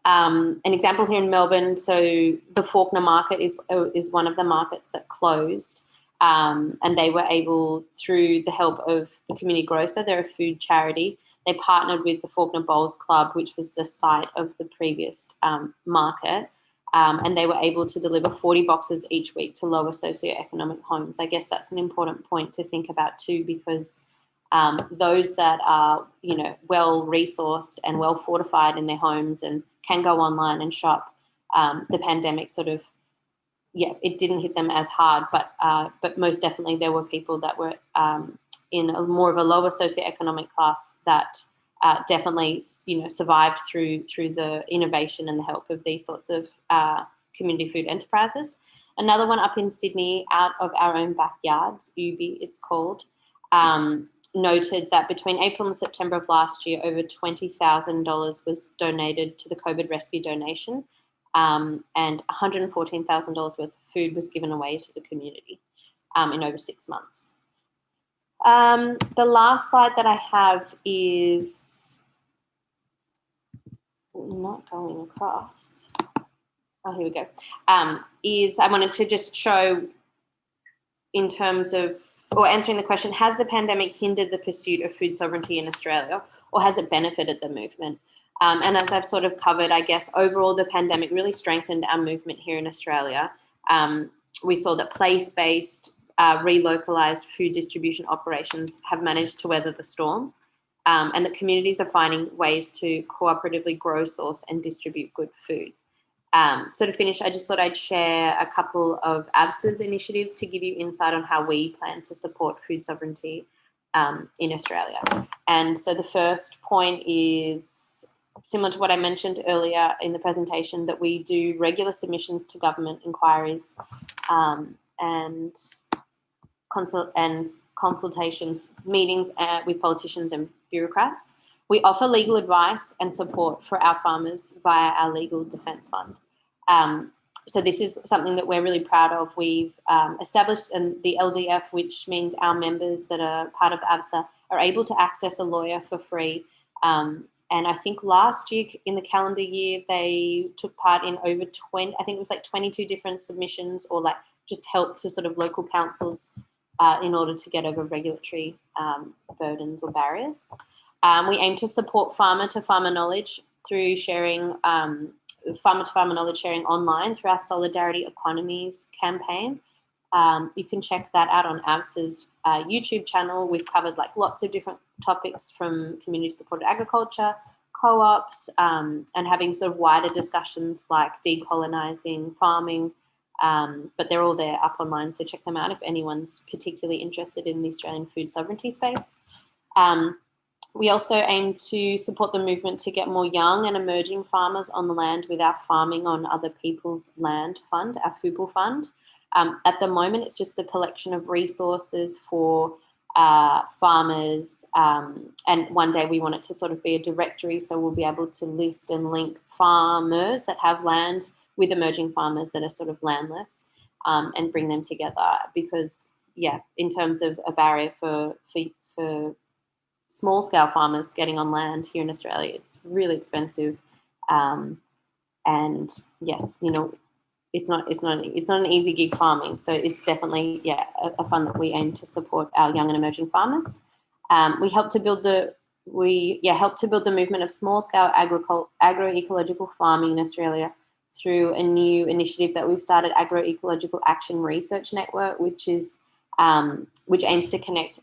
an example here in Melbourne. So the Faulkner market is one of the markets that closed, and they were able, through the help of the community grocer, they're a food charity, they partnered with the Faulkner Bowls Club, which was the site of the previous market, and they were able to deliver 40 boxes each week to lower socioeconomic homes. I guess that's an important point to think about too, because those that are, you know, well resourced and well fortified in their homes and can go online and shop, the pandemic sort of, it didn't hit them as hard, but most definitely there were people that were in more of a lower socioeconomic class that definitely, you know, survived through the innovation and the help of these sorts of community food enterprises. Another one up in Sydney, out of our own backyards, Ubi it's called, noted that between April and September of last year, over $20,000 was donated to the COVID rescue donation, and $114,000 worth of food was given away to the community in over 6 months. The last slide that I have is not going across. Oh, here we go. Is I wanted to just show in terms of, or answering the question, has the pandemic hindered the pursuit of food sovereignty in Australia, or has it benefited the movement? And as I've sort of covered, I guess overall the pandemic really strengthened our movement here in Australia. We saw that place-based, relocalized food distribution operations have managed to weather the storm, and that communities are finding ways to cooperatively grow, source and distribute good food. So to finish, I just thought I'd share a couple of ABSA's initiatives to give you insight on how we plan to support food sovereignty in Australia. And so the first point is similar to what I mentioned earlier in the presentation, that we do regular submissions to government inquiries and consultations, meetings with politicians and bureaucrats. We offer legal advice and support for our farmers via our Legal Defence Fund. So this is something that we're really proud of. We've established the LDF, which means our members that are part of ABSA are able to access a lawyer for free. And I think last year in the calendar year, they took part in over 20, I think it was like 22 different submissions, or like just help to sort of local councils in order to get over regulatory burdens or barriers. We aim to support farmer-to-farmer knowledge through sharing, farmer-to-farmer knowledge sharing online through our Solidarity Economies campaign. You can check that out on ABSA's YouTube channel. We've covered like lots of different topics, from community-supported agriculture, co-ops, and having sort of wider discussions like decolonising farming, but they're all there up online, so check them out if anyone's particularly interested in the Australian food sovereignty space. We also aim to support the movement to get more young and emerging farmers on the land with our Farming on Other People's Land fund, our FUPL fund. At the moment, it's just a collection of resources for farmers, and one day we want it to sort of be a directory, so we'll be able to list and link farmers that have land with emerging farmers that are sort of landless, and bring them together, because in terms of a barrier for small scale farmers getting on land here in Australia. It's really expensive, and yes, you know, it's not an easy gig farming. So it's definitely a fund that we aim to support our young and emerging farmers. We help to build the movement of small scale agroecological farming in Australia through a new initiative that we've started, Agroecological Action Research Network, which aims to connect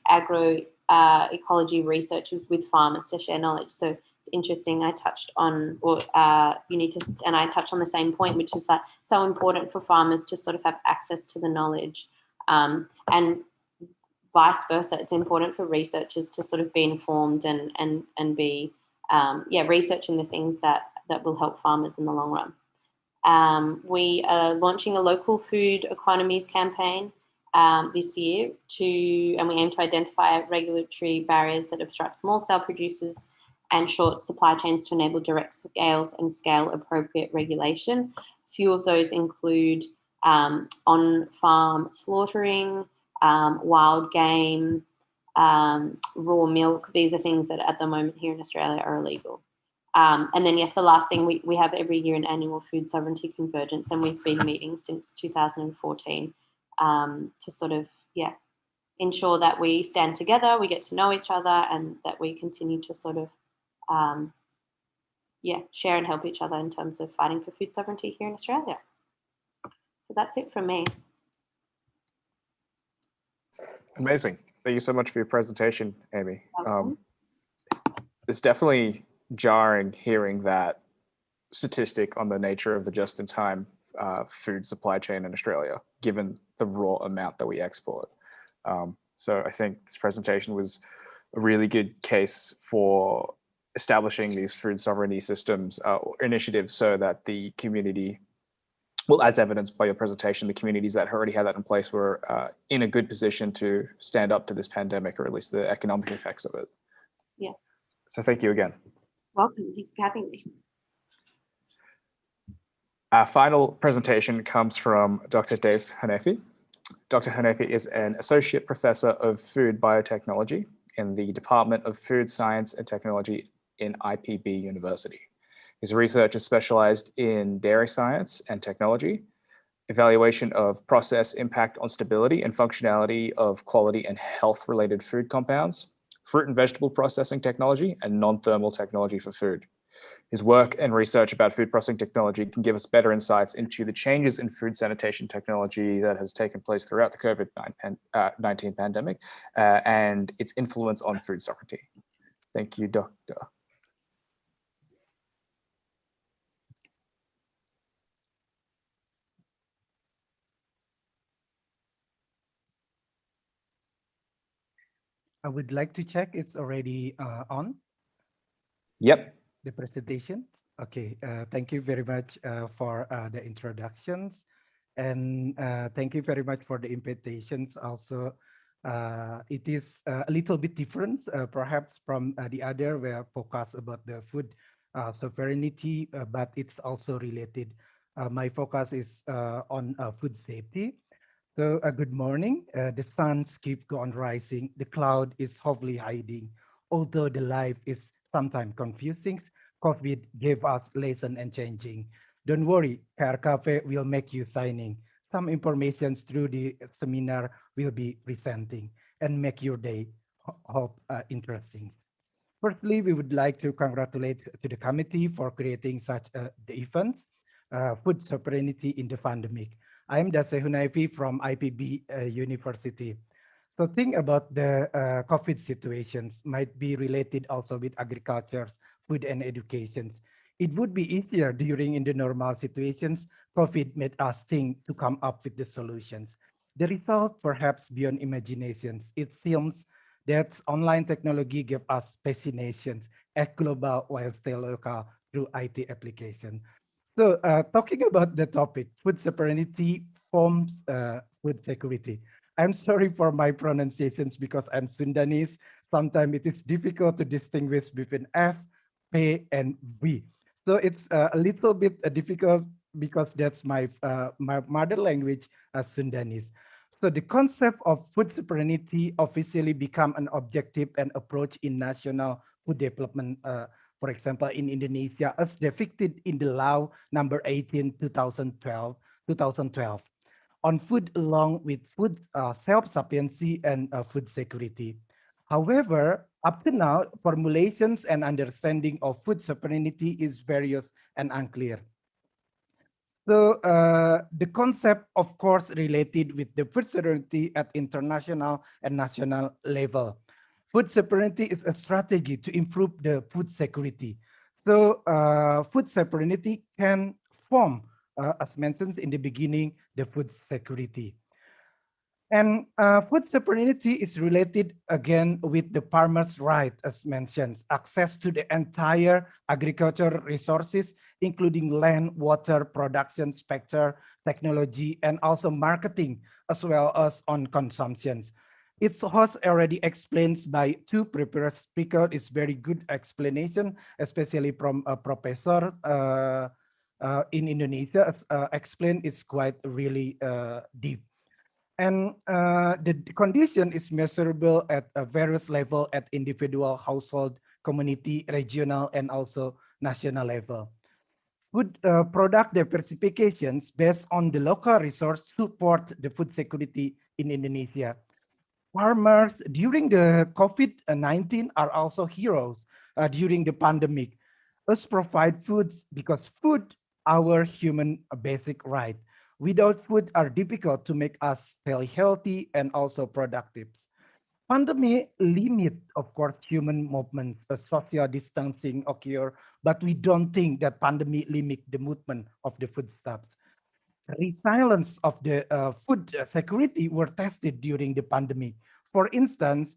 ecology researchers with farmers to share knowledge. So it's interesting. I touched on, and I touched on the same point, which is that so important for farmers to sort of have access to the knowledge, and vice versa. It's important for researchers to sort of be informed and be researching the things that will help farmers in the long run. We are launching a local food economies campaign this year and we aim to identify regulatory barriers that obstruct small-scale producers and short supply chains to enable direct scales and scale-appropriate regulation. A few of those include on-farm slaughtering, wild game, raw milk. These are things that at the moment here in Australia are illegal. And then, yes, the last thing, we have every year an annual food sovereignty convergence, and we've been meeting since 2014 to sort of, ensure that we stand together, we get to know each other, and that we continue to sort of, share and help each other in terms of fighting for food sovereignty here in Australia. So that's it from me. Amazing. Thank you so much for your presentation, Amy. Welcome. It's definitely jarring hearing that statistic on the nature of the just-in-time food supply chain in Australia, given the raw amount that we export. So I think this presentation was a really good case for establishing these food sovereignty systems or initiatives so that the community, well, as evidenced by your presentation, the communities that already had that in place were in a good position to stand up to this pandemic, or at least the economic effects of it. Yeah. So thank you again. Welcome. Thank you for having me. Our final presentation comes from Dr. Des Hanefi. Dr. Hanefi is an Associate Professor of Food Biotechnology in the Department of Food Science and Technology in IPB University. His research is specialized in dairy science and technology, evaluation of process impact on stability and functionality of quality and health-related food compounds, fruit and vegetable processing technology, and non-thermal technology for food. His work and research about food processing technology can give us better insights into the changes in food sanitation technology that has taken place throughout the COVID-19 pandemic and its influence on food sovereignty. Thank you, Doctor. I would like to check it's already on. Yep. The presentation. Okay, thank you very much for the introductions, and thank you very much for the invitations. Also, it is a little bit different, perhaps from the other where focus about the food sovereignty, but it's also related. My focus is on food safety. So good morning. The suns keep on rising. The cloud is hopefully hiding. Although the life is sometimes confusing, COVID gave us lesson and changing. Don't worry, Car Cafe will make you signing. Some information through the seminar will be presenting and make your day hope interesting. Firstly, we would like to congratulate to the committee for creating such the events, food sovereignty in the pandemic. I am Dase Hunaifi from IPB University. So think about the COVID situations might be related also with agriculture, food and education. It would be easier during in the normal situations. COVID made us think to come up with the solutions. The result perhaps beyond imaginations. It seems that online technology gave us fascinations, act global while stay local through IT application. So talking about the topic, food sovereignty forms food security. I'm sorry for my pronunciations because I'm Sundanese. Sometimes it is difficult to distinguish between F, P, and V. So it's a little bit difficult because that's my mother language as Sundanese. So the concept of food sovereignty officially become an objective and approach in national food development, for example, in Indonesia, as depicted in the law number 18, 2012, on food along with food self-sufficiency and food security. However, up to now, formulations and understanding of food sovereignty is various and unclear. So the concept, of course, related with the food sovereignty at international and national level. Food sovereignty is a strategy to improve the food security. So food sovereignty can form, as mentioned in the beginning, the food security. And food sovereignty is related again with the farmer's right, as mentioned, access to the entire agricultural resources, including land, water, production, spectre, technology, and also marketing, as well as on consumptions. Its host already explains by two previous speakers. It's very good explanation, especially from a professor in Indonesia. Explained it's quite really deep. And the condition is measurable at a various level at individual, household, community, regional, and also national level. Food product diversifications based on the local resource support the food security in Indonesia. Farmers during the COVID-19 are also heroes during the pandemic. Us provide foods because food our human basic right. Without food are difficult to make us stay healthy and also productive. Pandemic limit, of course, human movements, social distancing occur, but we don't think that pandemic limit the movement of the foodstuffs. Resilience of the food security were tested during the pandemic. For instance,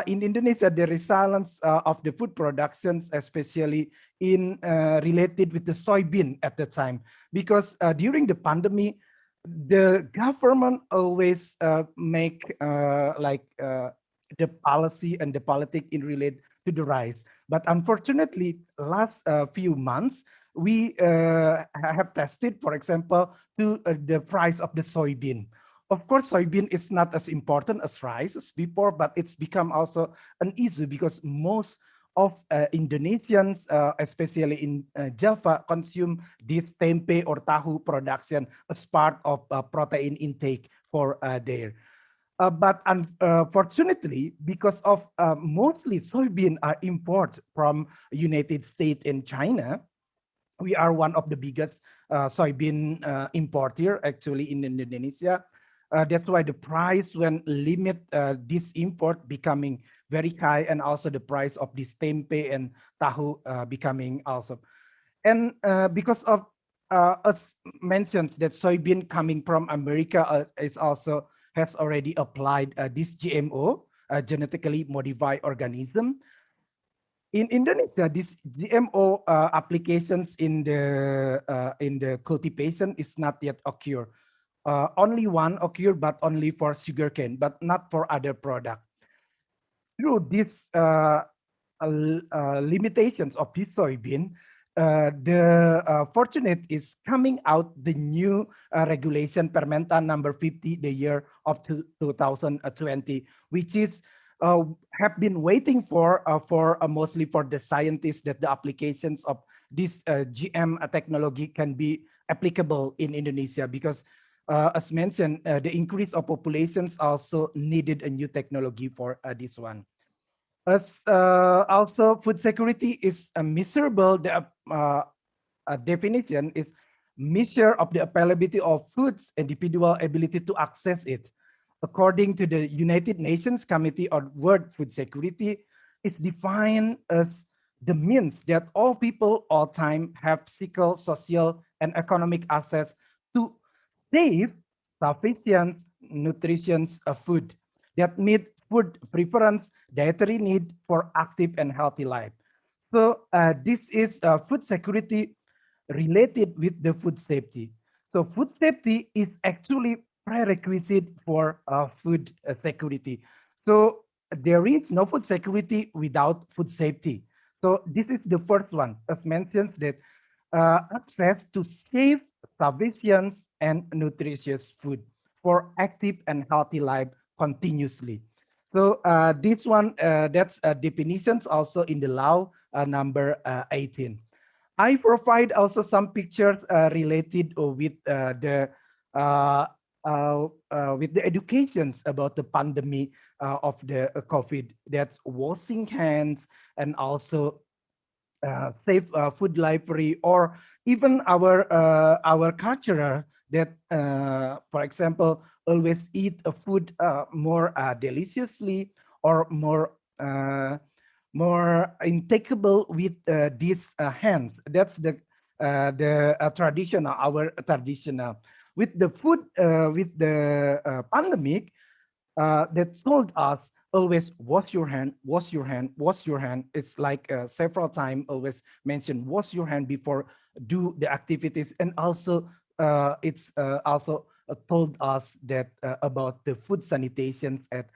in Indonesia, the resilience of the food productions, especially in related with the soybean at the time, because during the pandemic, the government always make the policy and the politics in relate to the rice. But unfortunately, last few months, we have tested, for example, to the price of the soybean. Of course, soybean is not as important as rice as before, but it's become also an issue because most of Indonesians, especially in Java, consume this tempe or tahu production as part of protein intake for their. But unfortunately, because of mostly soybean are import from United States and China, we are one of the biggest soybean importer actually in Indonesia. That's why the price when limit this import becoming very high, and also the price of this tempe and tahu becoming also. And because of as mentioned that soybean coming from America is also has already applied this GMO, genetically modified organism. In Indonesia, this GMO applications in the cultivation is not yet occur. Only one occur, but only for sugarcane, but not for other product. Through this limitations of this soybean, the fortunate is coming out the new regulation Permenta number 50, the year of 2020, which is have been waiting for mostly for the scientists that the applications of this GM technology can be applicable in Indonesia, because as mentioned, the increase of populations also needed a new technology for this one. As also food security is a measurable, the definition is measure of the availability of foods, individual ability to access it. According to the United Nations Committee on World Food Security, it's defined as the means that all people all time have physical, social, and economic access to safe, sufficient, nutritious food that meet food preference, dietary need for active and healthy life. So this is food security related with the food safety. So food safety is actually prerequisite for food security. So there is no food security without food safety. So this is the first one, as mentioned, that access to safe, sufficient, and nutritious food. for active and healthy life continuously. So this one, that's definitions also in the law number 18. I provide also some pictures related uh, with the educations about the pandemic of the COVID. That's washing hands and also safe food library, or even our culture that, for example, always eat a food more deliciously or more intakeable with these hands. That's the traditional, our traditional. With the food, with the pandemic, that told us always wash your hand, wash your hand, wash your hand. It's like several times always mentioned wash your hand before do the activities, and also it's also told us that about the food sanitation at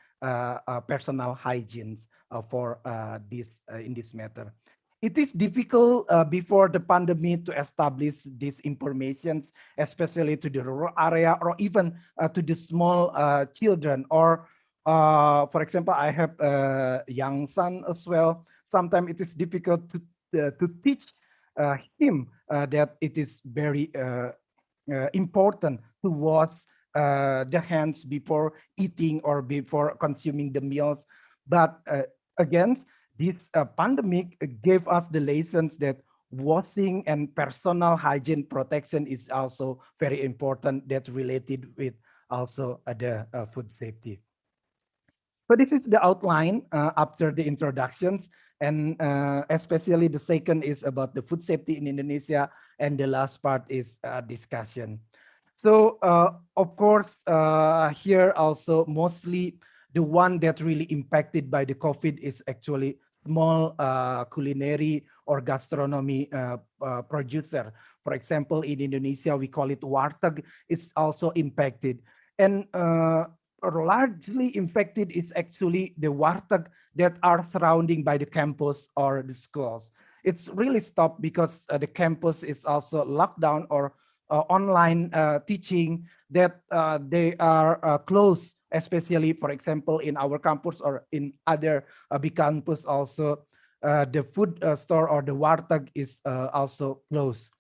personal hygienes for this in this matter. It is difficult before the pandemic to establish these informations, especially to the rural area or even to the small children. Or, for example, I have a young son as well. Sometimes it is difficult to teach him that it is very important to wash the hands before eating or before consuming the meals. But again, this pandemic gave us the lessons that washing and personal hygiene protection is also very important, that related with also the food safety. So this is the outline after the introductions, and especially the second is about the food safety in Indonesia, and the last part is discussion. So of course, here also mostly the one that really impacted by the COVID is actually small culinary or gastronomy producer. For example, in Indonesia, we call it warteg. It's also impacted. And largely impacted is actually the warteg that are surrounding by the campus or the schools. It's really stopped because the campus is also locked down, or online teaching, that they are closed, especially, for example, in our campus or in other big campus also, the food store or the warteg is also closed.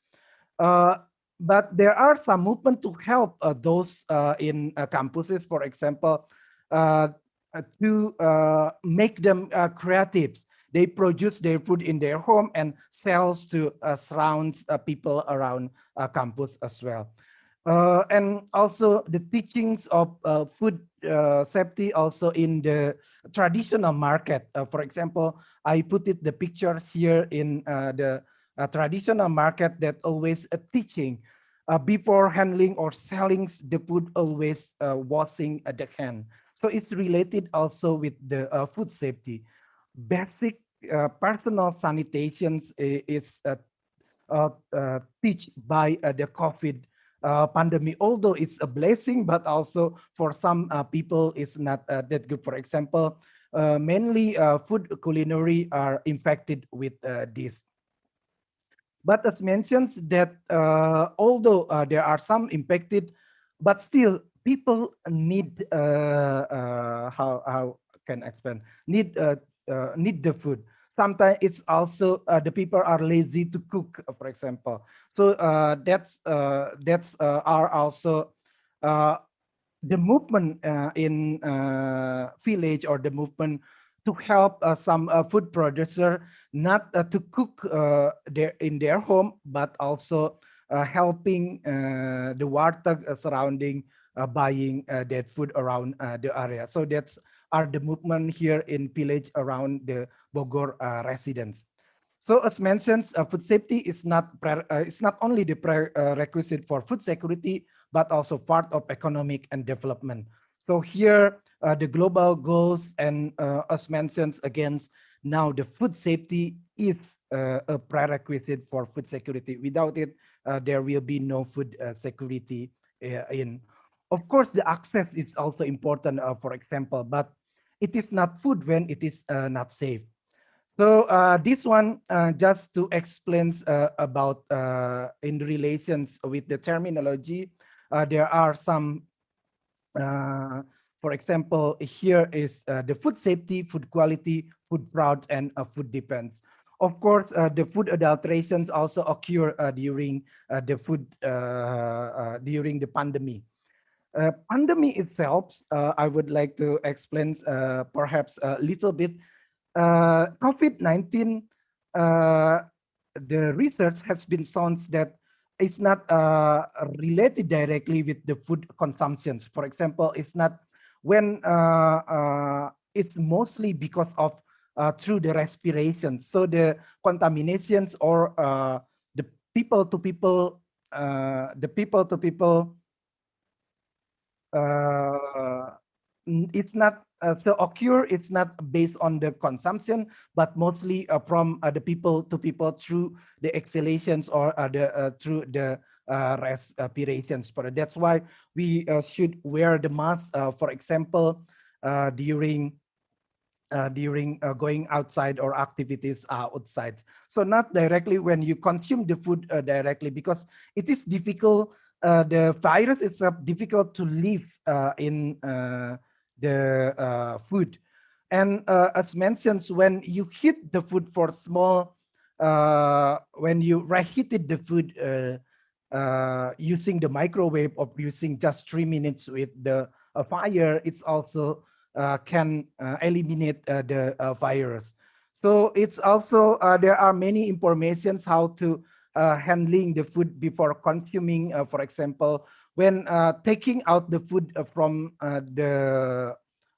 But there are some movement to help those in campuses, for example, to make them creative. They produce their food in their home and sells to surround people around campus as well. And also the teachings of food safety also in the traditional market. For example, I put the pictures here in the traditional market that always teaching before handling or selling the food, always washing the hand. So it's related also with the food safety. Basic personal sanitations is teach by the COVID pandemic, although it's a blessing, but also for some people it's not that good. For example, mainly food culinary are infected with this. But as mentioned that although there are some impacted, but still people need how can I explain, need the food. Sometimes it's also the people are lazy to cook, for example. So that's are also the movement in village, or the movement to help some food producer not to cook in their home, but also helping the warteg surrounding buying that food around the area. So that's are the movement here in village around the Bogor residents. So as mentioned, food safety is not it's not only the prerequisite for food security, but also part of economic and development. So here the global goals, and as mentioned again, now the food safety is a prerequisite for food security. Without it, there will be no food security in. Of course, the access is also important, for example, but it is not food when it is not safe. So this one, just to explain about in relations with the terminology, there are some For example, here is the food safety, food quality, food fraud, and food defense. Of course, the food adulterations also occur during during the pandemic. Pandemic itself, I would like to explain perhaps a little bit. COVID-19, the research has been shown that it's not related directly with the food consumptions. For example, it's not when it's mostly because of through the respiration. So the contaminations or the people to people, it's not so occur. It's not based on the consumption, but mostly from the people to people through the exhalations or through the respirations. But that's why we should wear the mask. For example, during going outside or activities outside. So not directly when you consume the food directly, because it is difficult. The virus is difficult to live in the food. And as mentioned, when you heat the food for small, when you reheated the food using the microwave or using just 3 minutes with the fire, it's also can eliminate the virus. So it's also, there are many informations how to handling the food before consuming. For example, when taking out the food from the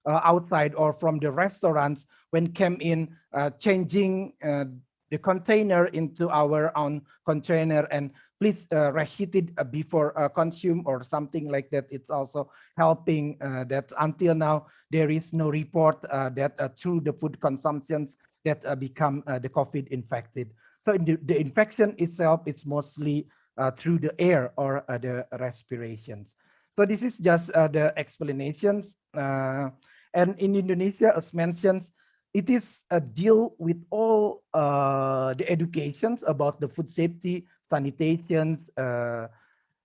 outside or from the restaurants, when came in, changing the container into our own container, and please reheat it before consume or something like that. It's also helping that until now, there is no report that through the food consumptions that become the COVID infected. So the infection itself, it's mostly through the air or the respirations. So this is just the explanations. And in Indonesia, as mentioned, it is a deal with all the educations about the food safety, sanitation,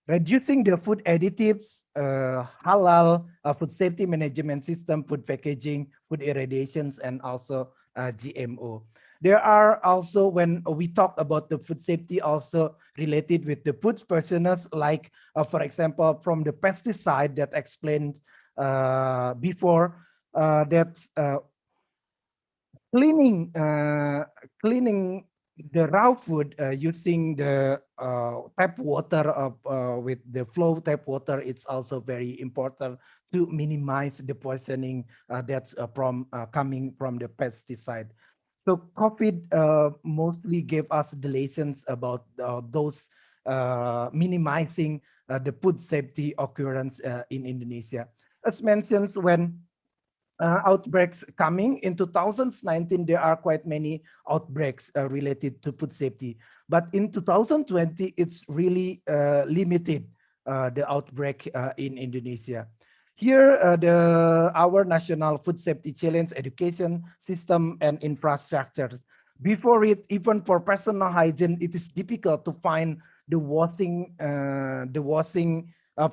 reducing the food additives, halal, food safety management system, food packaging, food irradiations, and also GMO. There are also, when we talk about the food safety, also related with the food personals, like, for example, from the pesticide that explained before, that cleaning the raw food using the tap water with the flow tap water, it's also very important to minimize the poisoning that's from coming from the pesticide. So COVID mostly gave us the lessons about those minimizing the food safety occurrence in Indonesia. As mentioned, when outbreaks coming in 2019, there are quite many outbreaks related to food safety. But in 2020, it's really limited, the outbreak in Indonesia. Here, our national food safety challenge, education system and infrastructure. Before it, even for personal hygiene, it is difficult to find the washing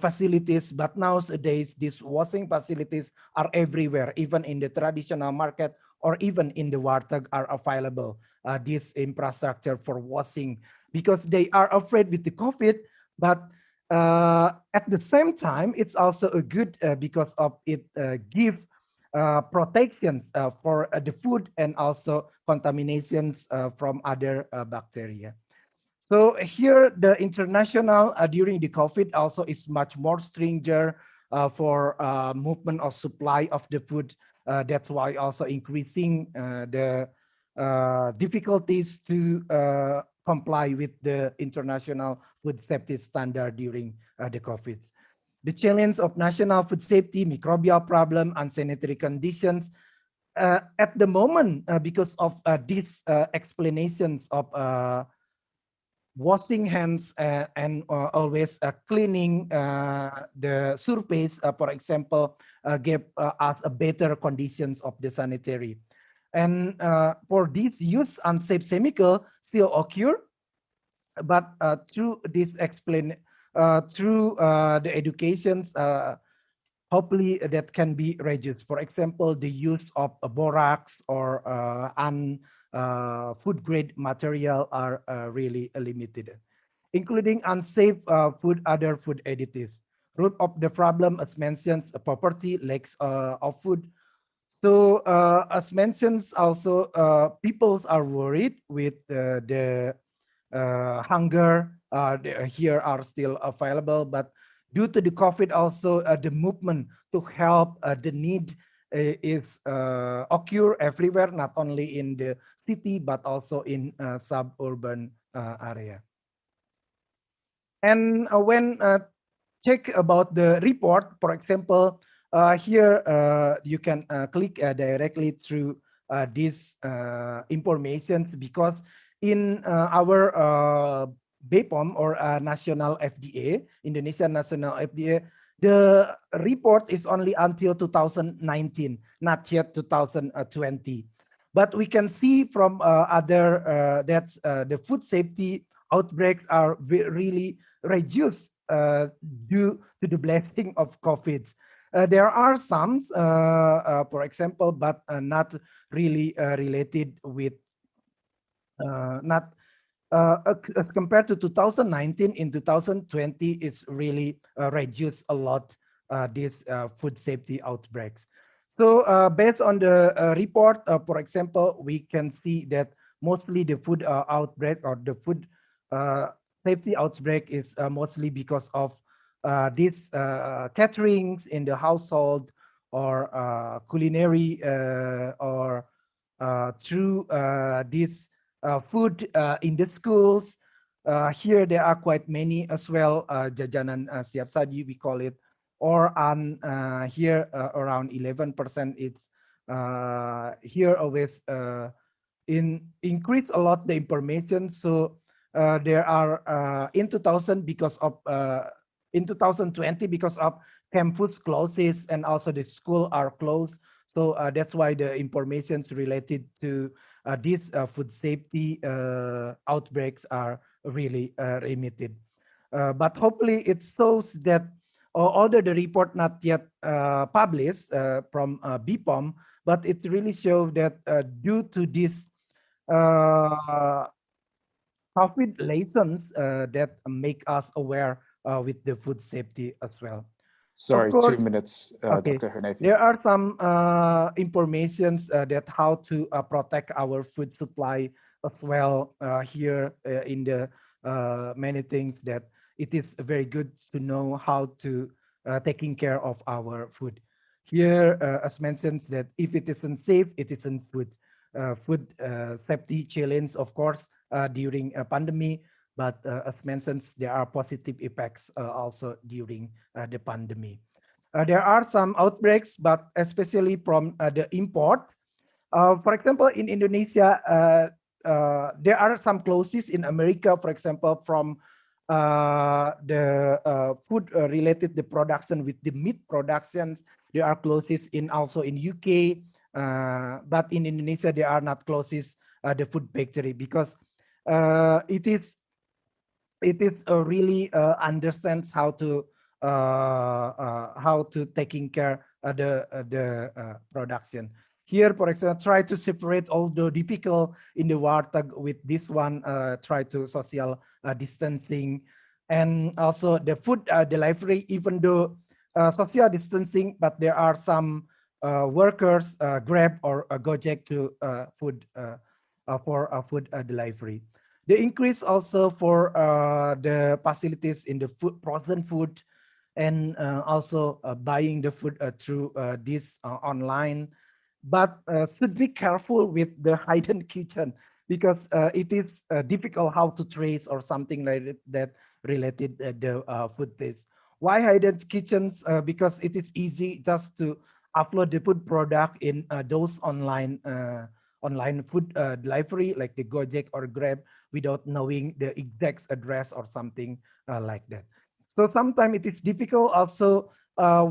facilities, but nowadays these washing facilities are everywhere, even in the traditional market or even in the warteg are available, this infrastructure for washing, because they are afraid with the COVID, but at the same time, it's also a good because of it give protections for the food and also contaminations from other bacteria. So here, the international during the COVID also is much more stringent for movement of supply of the food. That's why also increasing the difficulties to comply with the international food safety standard during the COVID. The challenge of national food safety, microbial problem, unsanitary conditions. At the moment, because of these explanations of washing hands and always cleaning the surface, for example, give us a better conditions of the sanitary. And for this use, unsafe chemical still occur, but through this through the educations, hopefully that can be reduced. For example, the use of borax or food grade material are really limited, including unsafe other food additives. Root of the problem, as mentioned, poverty, lacks of food. So as mentioned, also peoples are worried with the hunger here are still available, but due to the COVID also the movement to help the need is occur everywhere, not only in the city, but also in suburban area. And when check about the report, for example, here you can click directly through this information, because in our BPOM or national FDA, Indonesia National FDA, the report is only until 2019, not yet 2020. But we can see from other that the food safety outbreaks are really reduced due to the blessing of COVID. There are some, for example, but not really related with not as compared to 2019. In 2020, it's really reduced a lot these food safety outbreaks. So based on the report, for example, we can see that mostly the food outbreak or the food safety outbreak is mostly because of these caterings in the household, or culinary, or through this food in the schools. Here there are quite many as well, jajanan siap saji we call it, or on here around 11%. It's here always increase a lot the information. So there are in 2000 because of in 2020 because of campus closes and also the school are closed. So that's why the informations related to these food safety outbreaks are really limited. But hopefully it shows that although the report not yet published from BPOM, but it really shows that due to this COVID lessons that make us aware with the food safety as well. Sorry, course, 2 minutes, okay. Dr. Hernavi. There are some informations that how to protect our food supply as well here in the many things that it is very good to know how to taking care of our food. Here, as mentioned, that if it isn't safe, it isn't food. Food safety challenge, of course, during a pandemic, but as mentioned, there are positive effects also during the pandemic. There are some outbreaks, but especially from the import. For example, in Indonesia, there are some clauses in America, for example, from the food related the production with the meat productions. There are clauses in also in UK, but in Indonesia there are not clauses the food factory, because it is really understands how to taking care of the production. Here, for example, try to separate all the difficult in the warteg with this one, try to social distancing, and also the food delivery, even though social distancing, but there are some workers Grab or Gojek to food for food delivery. The increase also for the facilities in the food, frozen food, and also buying the food through this online. But should be careful with the hidden kitchen, because it is difficult how to trace or something like that related the food taste. Why hidden kitchens? Because it is easy just to upload the food product in those online food delivery like the Gojek or Grab without knowing the exact address or something like that. So sometimes it is difficult also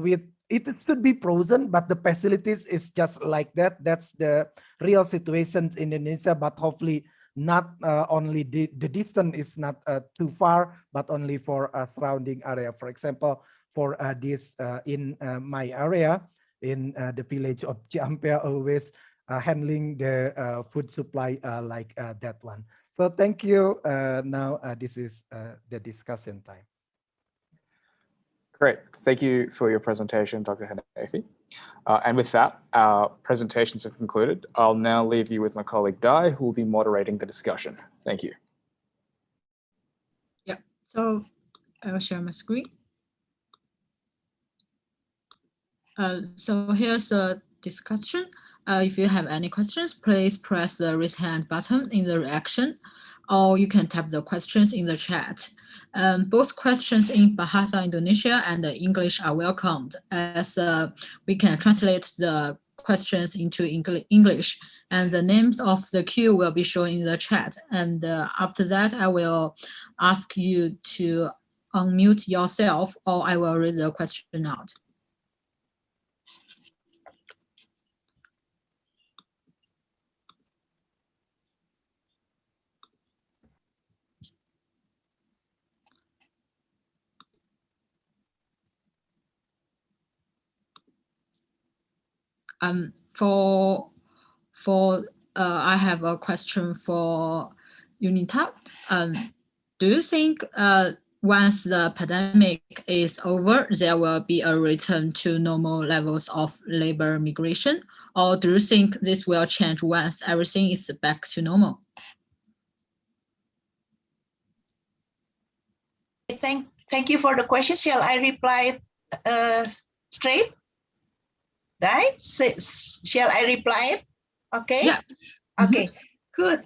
with it should be frozen, but the facilities is just like that. That's the real situation in Indonesia, but hopefully not only the distance is not too far, but only for a surrounding area. For example, for this in my area, in the village of Ciampea, always handling the food supply like that one. So thank you. Now this is the discussion time. Great. Thank you for your presentation, Dr. Hanefi. And with that, our presentations have concluded. I'll now leave you with my colleague Dai, who will be moderating the discussion. Thank you. Yeah, so I will share my screen. So here's a discussion. If you have any questions, please press the raise hand button in the reaction, or you can type the questions in the chat. Both questions in Bahasa Indonesia and English are welcomed, as we can translate the questions into English, and the names of the queue will be shown in the chat. And after that, I will ask you to unmute yourself, or I will read the question out. I have a question for UNITA. Do you think once the pandemic is over, there will be a return to normal levels of labor migration? Or do you think this will change once everything is back to normal? Thank you for the question. Shall I reply straight? Right? Shall I reply it? Okay. Yeah. Okay. Good.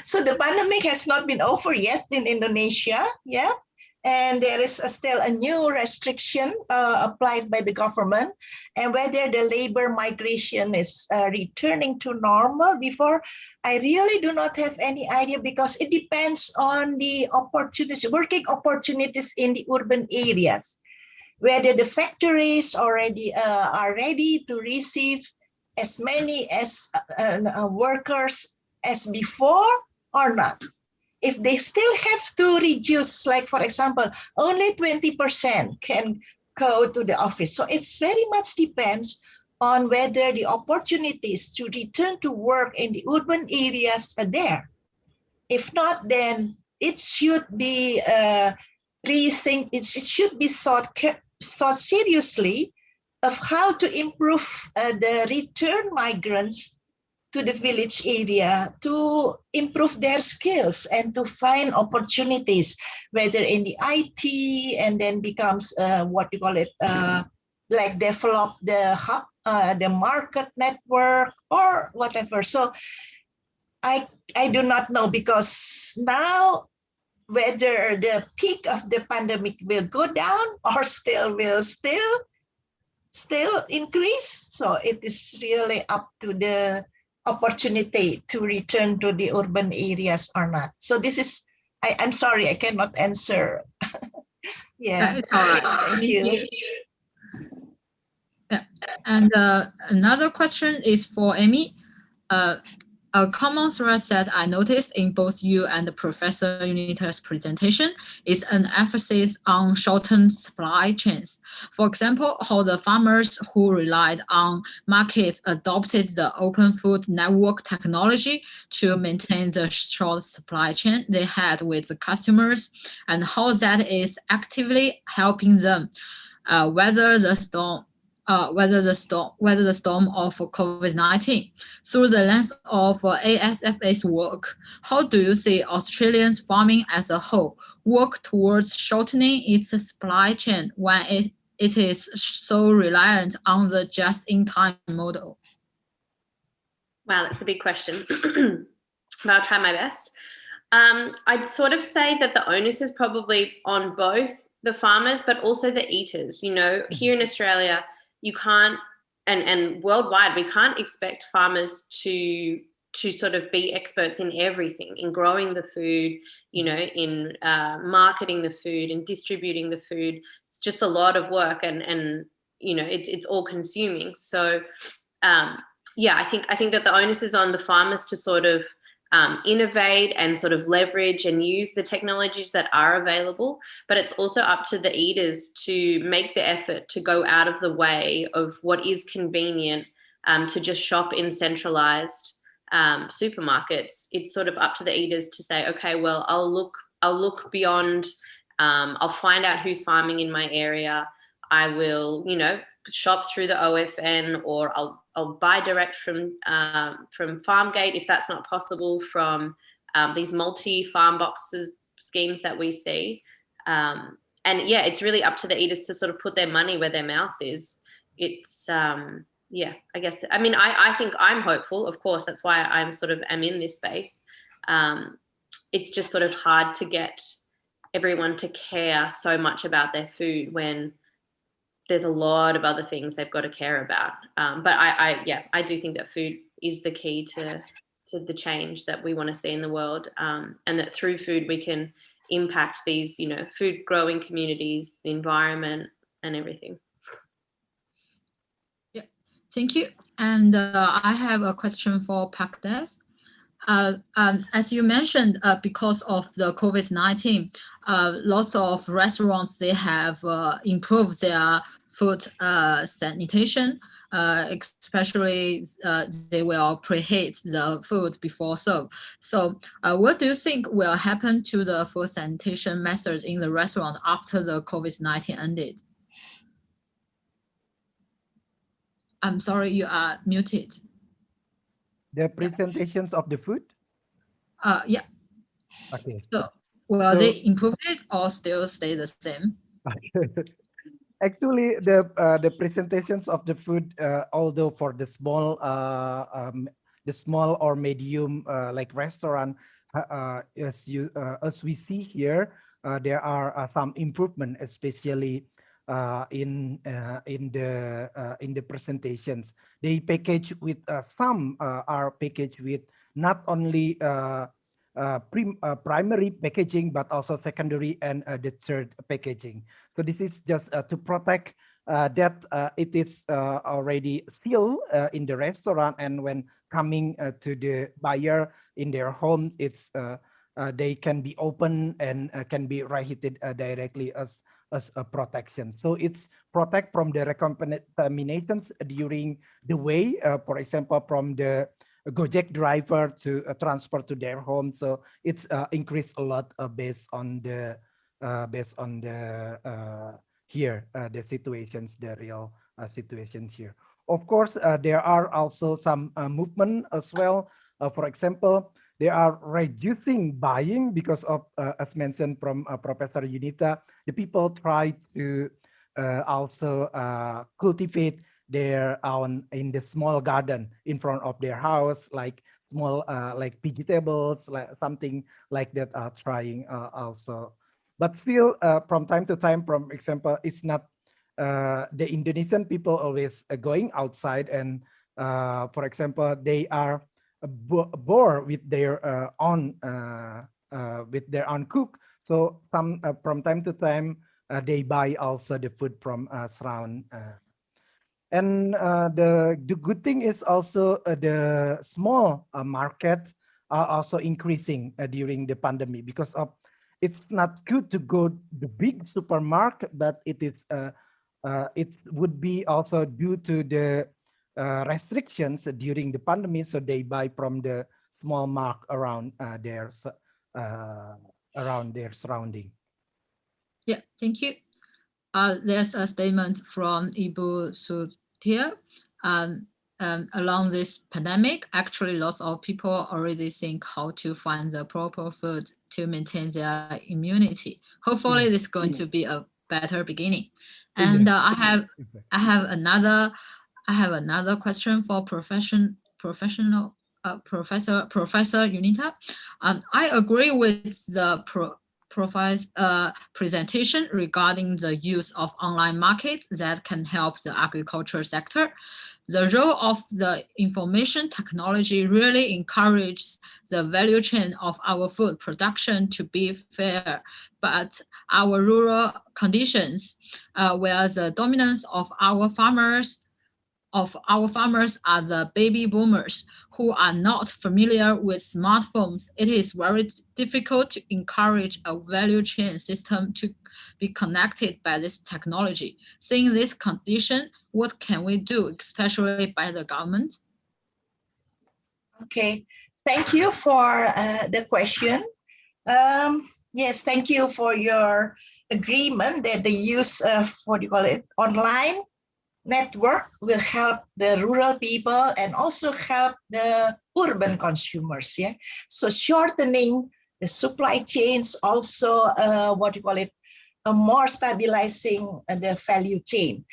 So the pandemic has not been over yet in Indonesia. Yeah. And there is still a new restriction applied by the government, and whether the labor migration is returning to normal before, I really do not have any idea, because it depends on the opportunities, working opportunities in the urban areas, whether the factories already are ready to receive as many as workers as before or not. If they still have to reduce, like for example, only 20% can go to the office. So it's very much depends on whether the opportunities to return to work in the urban areas are there. If not, then it should be rethink. It should be thought seriously of how to improve the return migrants to the village area, to improve their skills and to find opportunities, whether in the IT, and then becomes what you call it, like develop the hub, the market network or whatever. So I do not know, because now whether the peak of the pandemic will go down or will still increase. So it is really up to the opportunity to return to the urban areas or not. So this is, I'm sorry, I cannot answer. Yeah. It's all right. Thank you. Yeah. And another question is for Amy. A common thread that I noticed in both you and Professor Unita's presentation is an emphasis on shortened supply chains. For example, how the farmers who relied on markets adopted the open food network technology to maintain the short supply chain they had with the customers, and how that is actively helping them weather the storm of COVID-19. Through the lens of ASFA's work, how do you see Australia's farming as a whole work towards shortening its supply chain when it is so reliant on the just-in-time model? Wow, that's a big question, but I'll try my best. I'd sort of say that the onus is probably on both the farmers, but also the eaters. You know, here in Australia, you can't, and worldwide, we can't expect farmers to sort of be experts in everything, in growing the food, you know, in marketing the food and distributing the food. It's just a lot of work, and you know, it's all consuming. So yeah, I think that the onus is on the farmers to sort of innovate and sort of leverage and use the technologies that are available, but it's also up to the eaters to make the effort to go out of the way of what is convenient, to just shop in centralized supermarkets. It's sort of up to the eaters to say, okay, well, I'll look beyond, I'll find out who's farming in my area. I will, shop through the OFN, or I'll buy direct from Farmgate if that's not possible, from these multi-farm boxes schemes that we see. And yeah, it's really up to the eaters to sort of put their money where their mouth is. It's yeah, I guess, I mean, I think I'm hopeful, of course, that's why I'm sort of am in this space. It's just sort of hard to get everyone to care so much about their food when there's a lot of other things they've got to care about. But I do think that food is the key to the change that we want to see in the world, and that through food we can impact these, food growing communities, the environment, and everything. Yeah, thank you. And I have a question for Park Des. As you mentioned, because of the COVID-19, lots of restaurants, they have improved their food sanitation, especially they will preheat the food before serve. So what do you think will happen to the food sanitation methods in the restaurant after the COVID-19 ended? I'm sorry, you are muted. The presentations of the food? Yeah. Okay. So will they improve it or still stay the same? Actually, the presentations of the food, although for the small or medium like restaurant, as we see here, there are some improvement, especially in the presentations. They package with some are packaged with not only primary packaging, but also secondary and the third packaging. So this is just to protect that it is already still in the restaurant, and when coming to the buyer in their home, it's they can be open and can be reheated directly as a protection. So it's protect from the contaminations during the way, for example, from the Gojek driver to transport to their home. So it's increased a lot based on the here the situations, the real situations here. Of course, there are also some movement as well. For example, they are reducing buying because of, as mentioned from Professor Yunita, the people try to also cultivate their own in the small garden in front of their house, like small like vegetables, like something like that are trying also. But still, from time to time, from example, it's not the Indonesian people always going outside, and for example, they are bored with their own cook. So some from time to time they buy also the food from surround. And the good thing is also the small markets are also increasing during the pandemic, because of it's not good to go the big supermarket, but it is it would be also due to the restrictions during the pandemic, so they buy from the small market around their surrounding. Yeah, thank you. There's a statement from Ibu Sutir. Along this pandemic, actually lots of people already think how to find the proper food to maintain their immunity. Hopefully this is going to be a better beginning. And I have another question for Professor Yunita. I agree with the presentation regarding the use of online markets that can help the agriculture sector. The role of the information technology really encourages the value chain of our food production to be fair, but our rural conditions, where the dominance of our farmers of our farmers are the baby boomers who are not familiar with smartphones. It is very difficult to encourage a value chain system to be connected by this technology. Seeing this condition, what can we do, especially by the government? Okay, thank you for the question. Yes, thank you for your agreement that the use of, what do you call it, online network will help the rural people and also help the urban consumers. Yeah, so shortening the supply chains, also what do you call it, more stabilizing the value chain.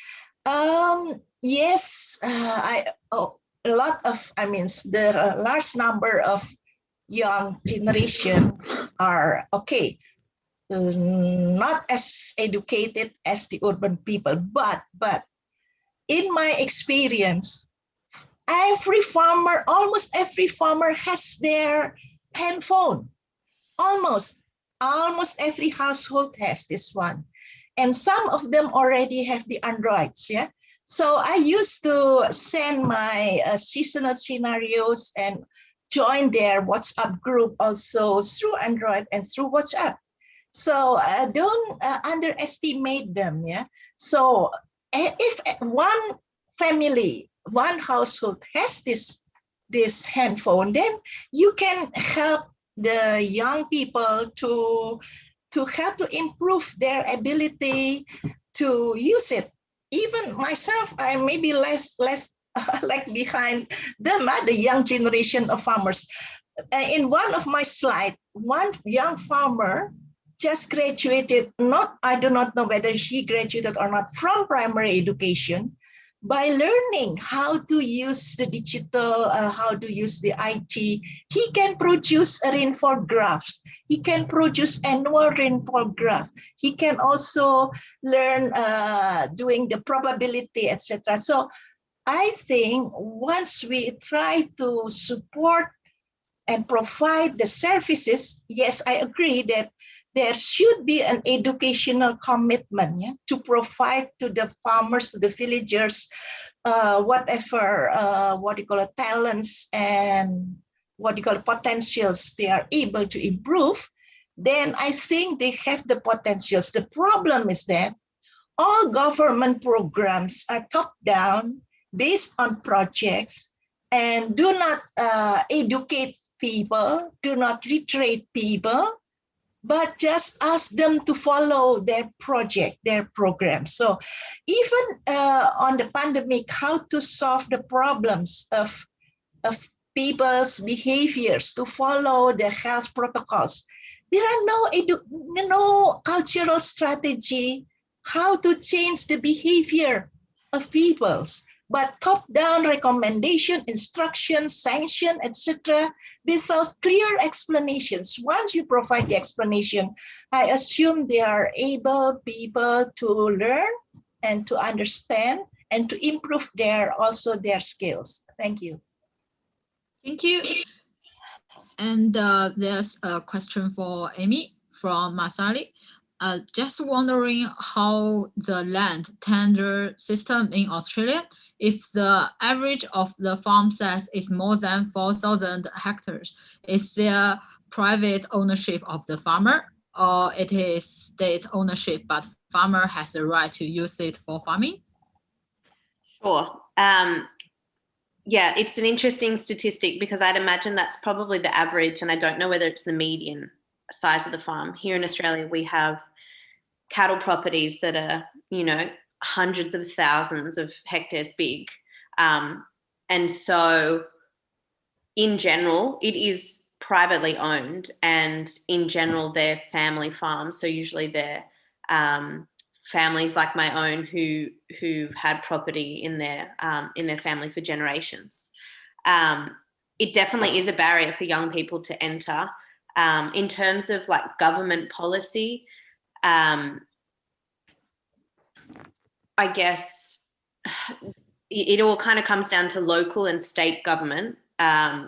Yes, a lot of, the large number of young generation are okay, not as educated as the urban people, but in my experience, almost every farmer has their handphone. Almost every household has this one. And some of them already have the Androids, yeah? So I used to send my seasonal scenarios and join their WhatsApp group also through Android and through WhatsApp. So don't underestimate them, yeah? So if one family, one household has this handphone, then you can help the young people to help to improve their ability to use it. Even myself, I may be less like behind them, the young generation of farmers. In one of my slides, one young farmer just graduated, I do not know whether he graduated or not, from primary education, by learning how to use the digital, how to use the IT. He can produce rainfall graphs. He can produce annual rainfall graph. He can also learn doing the probability, etc. So I think once we try to support and provide the services, yes, I agree that there should be an educational commitment, yeah, to provide to the farmers, to the villagers, whatever, talents and potentials they are able to improve. Then I think they have the potentials. The problem is that all government programs are top-down, based on projects, and do not educate people, do not retrain people, but just ask them to follow their project, their program. So even on the pandemic, how to solve the problems of people's behaviors, to follow the health protocols. There are no cultural strategy how to change the behavior of peoples, but top-down recommendation, instruction, sanction, etc., without clear explanations. Once you provide the explanation, I assume they are able people to learn and to understand and to improve their skills. Thank you. Thank you. And there's a question for Amy from Masali. Just wondering how the land tender system in Australia, if the average of the farm size is more than 4,000 hectares, is there private ownership of the farmer, or it is state ownership, but farmer has the right to use it for farming? Sure. Yeah, it's an interesting statistic because I'd imagine that's probably the average, and I don't know whether it's the median size of the farm. Here in Australia, we have cattle properties that are, hundreds of thousands of hectares big. And so in general, it is privately owned, and in general, they're family farms. So usually they're families like my own who had property in their family for generations. It definitely is a barrier for young people to enter. In terms of like government policy, I guess it all kind of comes down to local and state government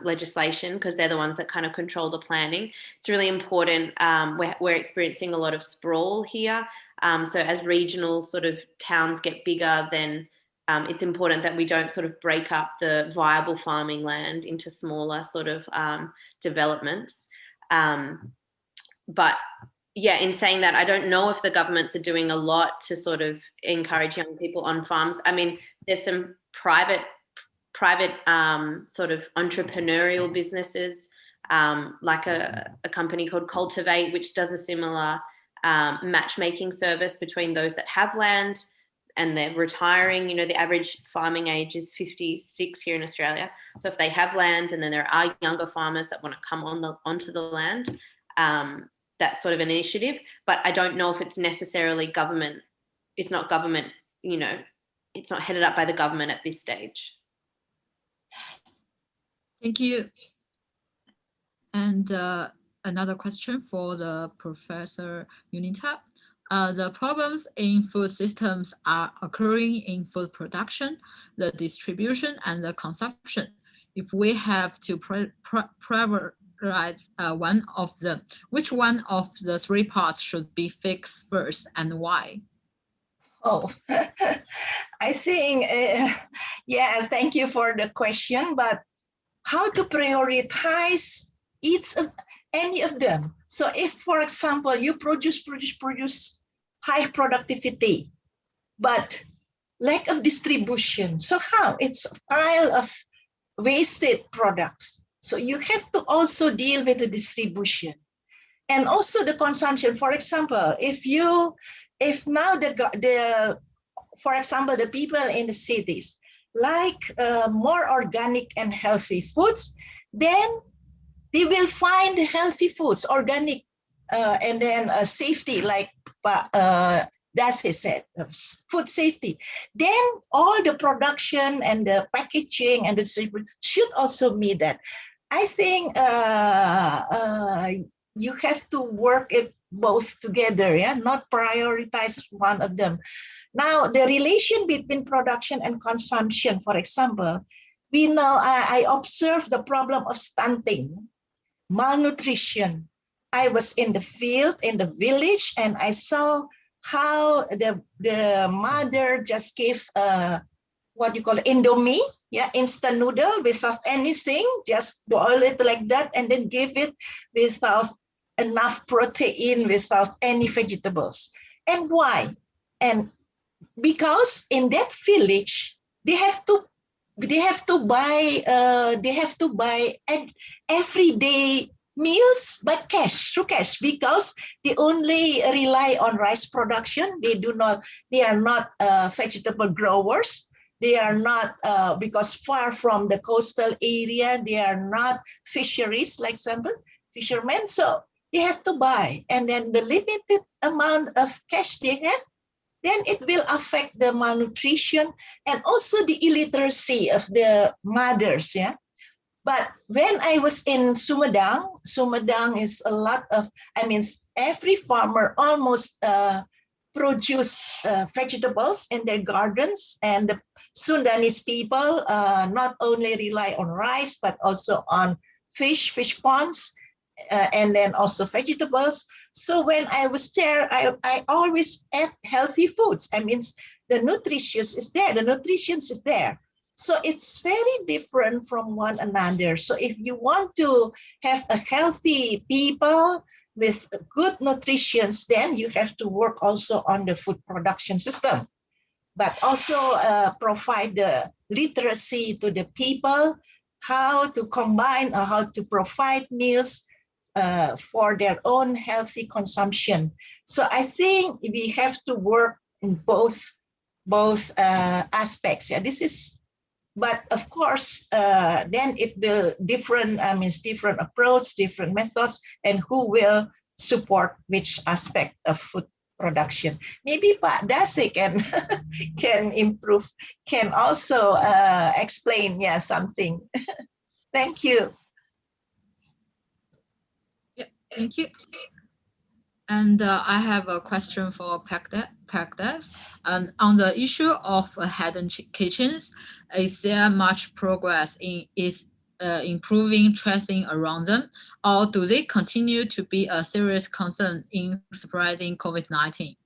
legislation, because they're the ones that kind of control the planning. It's really important. We're experiencing a lot of sprawl here. So as regional sort of towns get bigger, then it's important that we don't sort of break up the viable farming land into smaller sort of developments. But yeah, in saying that, I don't know if the governments are doing a lot to sort of encourage young people on farms. I mean, there's some private sort of entrepreneurial businesses, like a company called Cultivate, which does a similar matchmaking service between those that have land and they're retiring. You know, the average farming age is 56 here in Australia. So if they have land and then there are younger farmers that want to come onto the land, that's sort of an initiative. But I don't know if it's necessarily government. It's not government, you know, it's not headed up by the government at this stage. Thank you. And another question for the Professor Unita. The problems in food systems are occurring in food production, the distribution, and the consumption. If we have to prioritize one of them, which one of the three parts should be fixed first and why? Oh, I think, yes, thank you for the question, but how to prioritize any of them? So if, for example, you produce high productivity, but lack of distribution, so how? It's a pile of wasted products. So you have to also deal with the distribution and also the consumption. For example, if now for example, the people in the cities like more organic and healthy foods, then they will find healthy foods, organic, and then safety, like Dasi said, food safety. Then all the production and the packaging and the distribution should also meet that. I think you have to work it both together, yeah, not prioritize one of them. Now, the relation between production and consumption, for example, we know, I observed the problem of stunting, malnutrition. I was in the field, in the village, and I saw how the mother just gave what you call Indomie, yeah, instant noodle without anything, just boil it like that, and then give it without enough protein, without any vegetables. And why? And because in that village, they have to buy everyday meals by cash, through cash, because they only rely on rice production. They are not vegetable growers. They are not, because far from the coastal area, they are not fisheries, like example, fishermen. So they have to buy. And then the limited amount of cash they have, then it will affect the malnutrition and also the illiteracy of the mothers, yeah. But when I was in Sumedang is a lot of, I mean, every farmer almost produce vegetables in their gardens, and the Sundanese people not only rely on rice, but also on fish ponds, and then also vegetables. So when I was there, I always ate healthy foods. I mean, the nutrition is there. So it's very different from one another. So if you want to have a healthy people with good nutrition, then you have to work also on the food production system, but also provide the literacy to the people, how to combine or how to provide meals for their own healthy consumption. So I think we have to work in both aspects. Yeah, this is, but of course, then it will different approach, different methods, and who will support which aspect of food production. Maybe Pak Dasi can improve, can also explain, yeah, something. Thank you. Thank you. And I have a question for Pagdas. On the issue of hidden kitchens, is there much progress in improving tracing around them, or do they continue to be a serious concern in spreading COVID-19?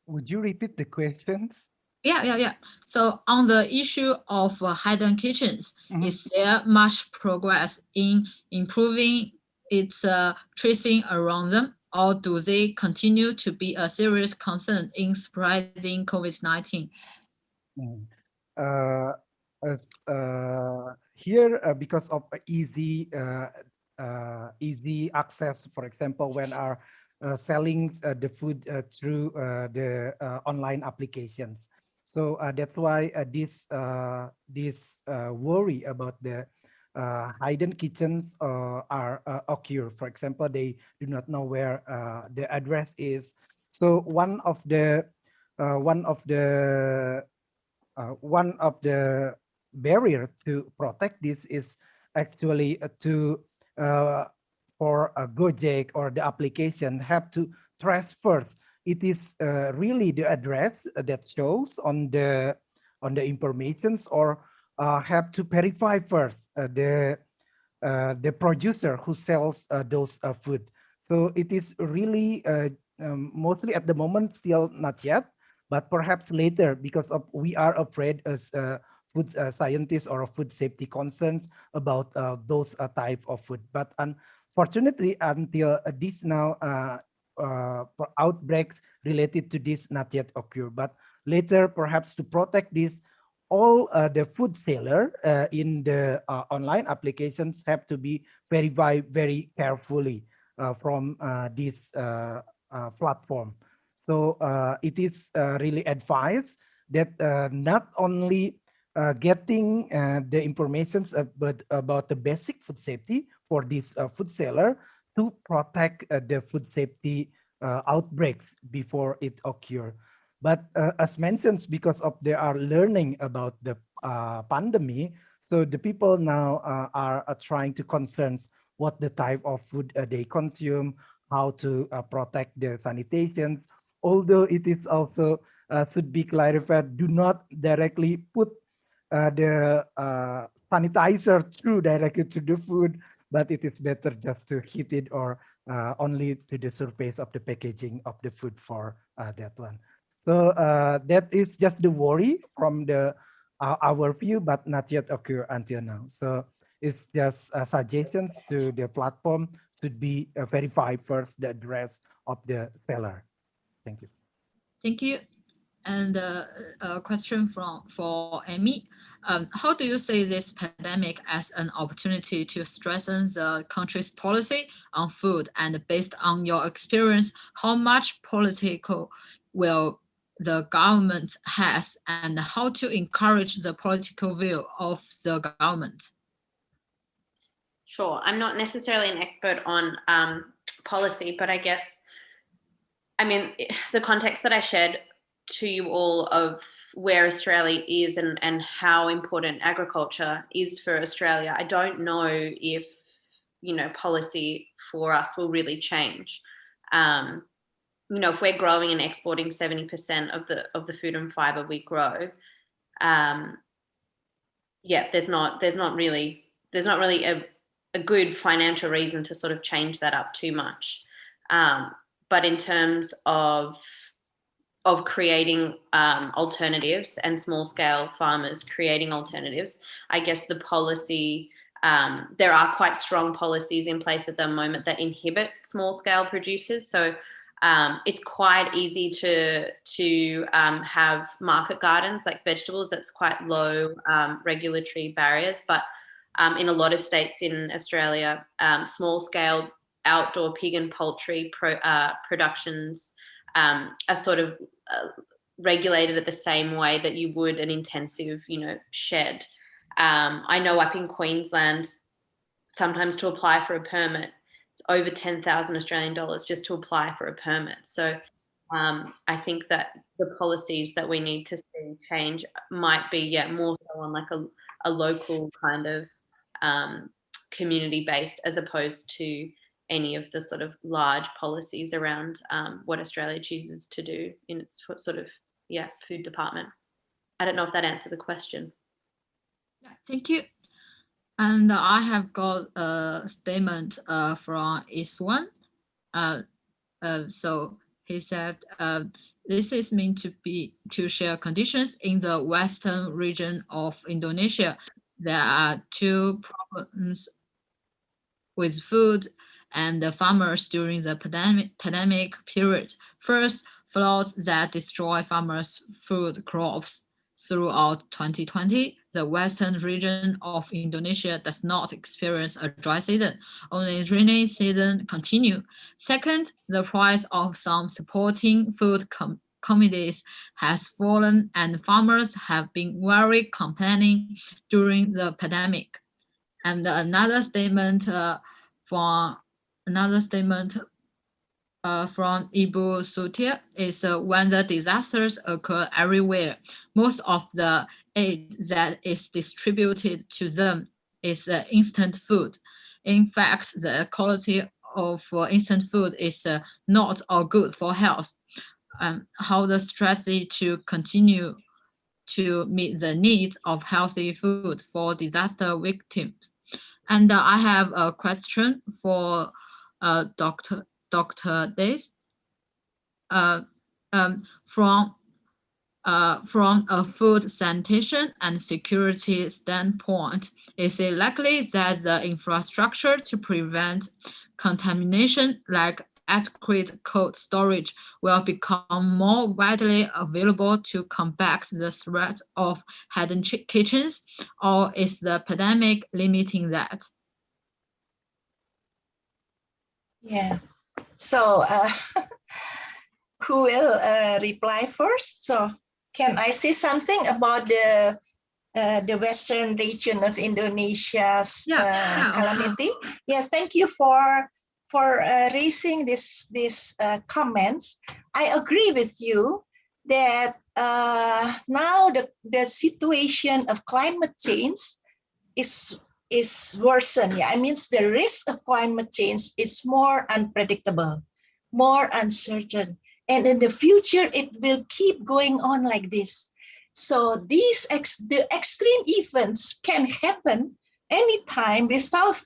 Would you repeat the questions? Yeah. So on the issue of hidden kitchens, is there much progress in improving its tracing around them, or do they continue to be a serious concern in spreading COVID-19? Here, because of easy access, for example, when are selling the food through the online applications. So that's why this worry about the hidden kitchens are occur. For example, they do not know where the address is. So one of the barrier to protect this is actually for a Gojek or the application have to trace first. It is really the address that shows on the informations, or have to verify first the producer who sells those food. So it is really mostly at the moment still not yet, but perhaps later, because of we are afraid as food scientists or food safety concerns about those type of food. But unfortunately, until this now outbreaks related to this not yet occur. But later, perhaps to protect this, all the food seller in the online applications have to be verified very carefully from this platform. So it is really advised that not only getting the information about the basic food safety for this food seller to protect the food safety outbreaks before it occur. But as mentioned, because of they are learning about the pandemic, so the people now are trying to concern what the type of food they consume, how to protect their sanitation. Although it is also should be clarified, do not directly put the sanitizer through directly to the food, but it is better just to heat it or only to the surface of the packaging of the food for that one. So that is just the worry from the our view, but not yet occur until now. So it's just suggestions to the platform should be verify first the address of the seller. Thank you. Thank you. And a question for Amy. How do you see this pandemic as an opportunity to strengthen the country's policy on food? And based on your experience, how much political will the government has, and how to encourage the political view of the government? Sure. I'm not necessarily an expert on policy, but I guess, I mean, the context that I shared to you all of where Australia is and how important agriculture is for Australia, I don't know if, policy for us will really change. If we're growing and exporting 70% of the food and fiber we grow, there's not really a good financial reason to sort of change that up too much. But in terms of creating alternatives and small scale farmers creating alternatives, I guess the policy, there are quite strong policies in place at the moment that inhibit small scale producers. So it's quite easy to have market gardens like vegetables. That's quite low regulatory barriers. But in a lot of states in Australia, small scale outdoor pig and poultry productions are sort of regulated at the same way that you would an intensive, shed. I know up in Queensland, sometimes to apply for a permit, it's over 10,000 Australian dollars just to apply for a permit. So I think that the policies that we need to see change might be, more so on like a local kind of community-based, as opposed to any of the sort of large policies around what Australia chooses to do in its sort of, food department. I don't know if that answered the question. Thank you. And I have got a statement from Iswan. So he said, this is meant to share conditions in the western region of Indonesia. There are two problems with food and the farmers during the pandemic period. First, floods that destroy farmers' food crops. Throughout 2020, the western region of Indonesia does not experience a dry season. Only rainy season continue. Second, the price of some supporting food commodities has fallen and farmers have been very complaining during the pandemic. And another statement from Ibu Sutia is when the disasters occur everywhere, most of the aid that is distributed to them is instant food. In fact, the quality of instant food is not all good for health. How the strategy to continue to meet the needs of healthy food for disaster victims. And I have a question for Dr. Days. From a food sanitation and security standpoint, is it likely that the infrastructure to prevent contamination, like adequate cold storage, will become more widely available to combat the threat of hidden kitchens, or is the pandemic limiting that? Yeah, so who will reply first? So can I say something about the western region of Indonesia's calamity? Yes, thank you for raising these comments. I agree with you that now the situation of climate change is worsened. Yeah, I mean the risk of climate change is more unpredictable, more uncertain, and in the future it will keep going on like this. So the extreme events can happen anytime without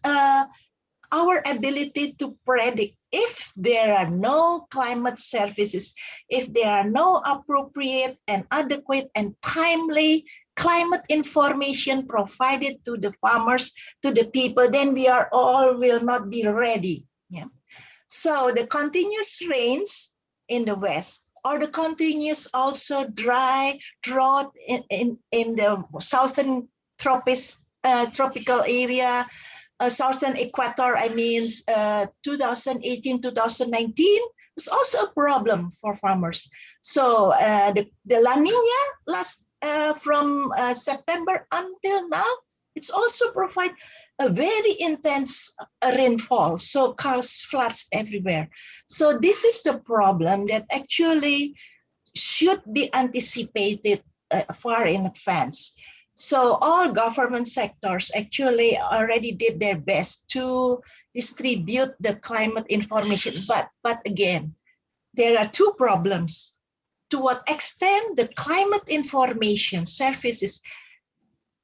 our ability to predict. If there are no climate services, if there are no appropriate and adequate and timely climate information provided to the farmers, to the people, then we are all will not be ready. Yeah. So the continuous rains in the west, or the continuous also drought in the southern tropical area, southern equator, I mean 2018, 2019, was also a problem for farmers. So the La Nina last from September until now, it's also provide a very intense rainfall, so cause floods everywhere. So this is the problem that actually should be anticipated far in advance. So all government sectors actually already did their best to distribute the climate information. But again, there are two problems. To what extent the climate information services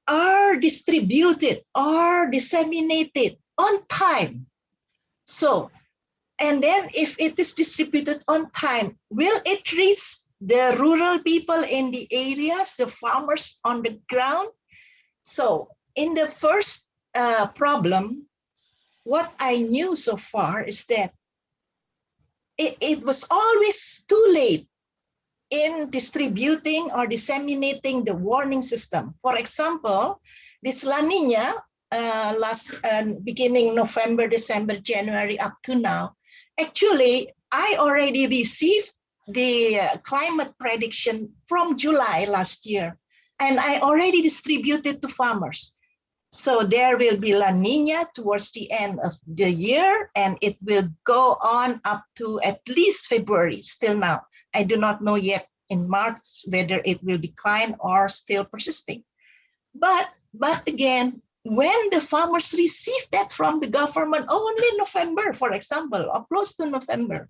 are distributed or disseminated on time. So, and then if it is distributed on time, will it reach the rural people in the areas, the farmers on the ground? So in the first problem, what I knew so far is that it was always too late in distributing or disseminating the warning system. For example, this La Nina, beginning November, December, January up to now, actually, I already received the climate prediction from July last year, and I already distributed to farmers. So there will be La Nina towards the end of the year, and it will go on up to at least February, still now. I do not know yet in March whether it will decline or still persisting. But again, when the farmers receive that from the government only in November, for example, or close to November,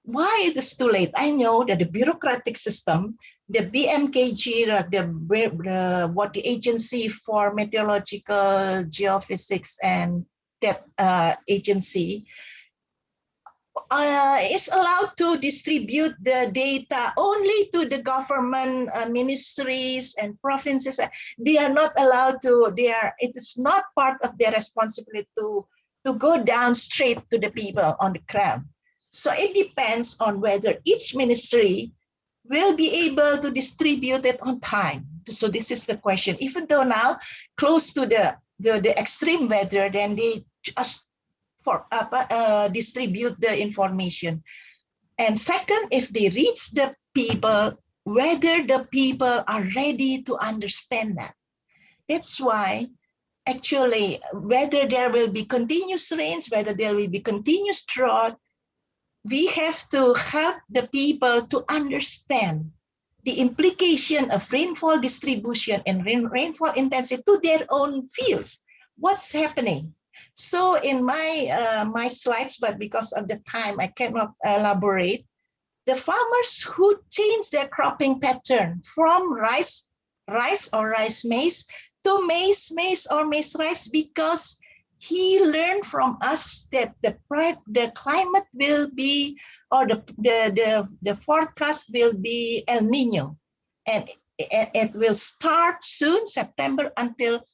why it is too late? I know that the bureaucratic system, the BMKG, the Agency for Meteorological Geophysics and that agency, is allowed to distribute the data only to the government ministries and provinces. They are not allowed to, it is not part of their responsibility to go down straight to the people on the ground. So it depends on whether each ministry will be able to distribute it on time. So this is the question. Even though now close to the extreme weather, then they just distribute the information. And second, if they reach the people, whether the people are ready to understand that. That's why actually, whether there will be continuous rains, whether there will be continuous drought, we have to help the people to understand the implication of rainfall distribution and rainfall intensity to their own fields. What's happening? So in my slides, but because of the time, I cannot elaborate. The farmers who change their cropping pattern from rice or rice maize to maize or maize rice, because he learned from us that the climate will be, or the forecast will be El Nino, and it will start soon, September until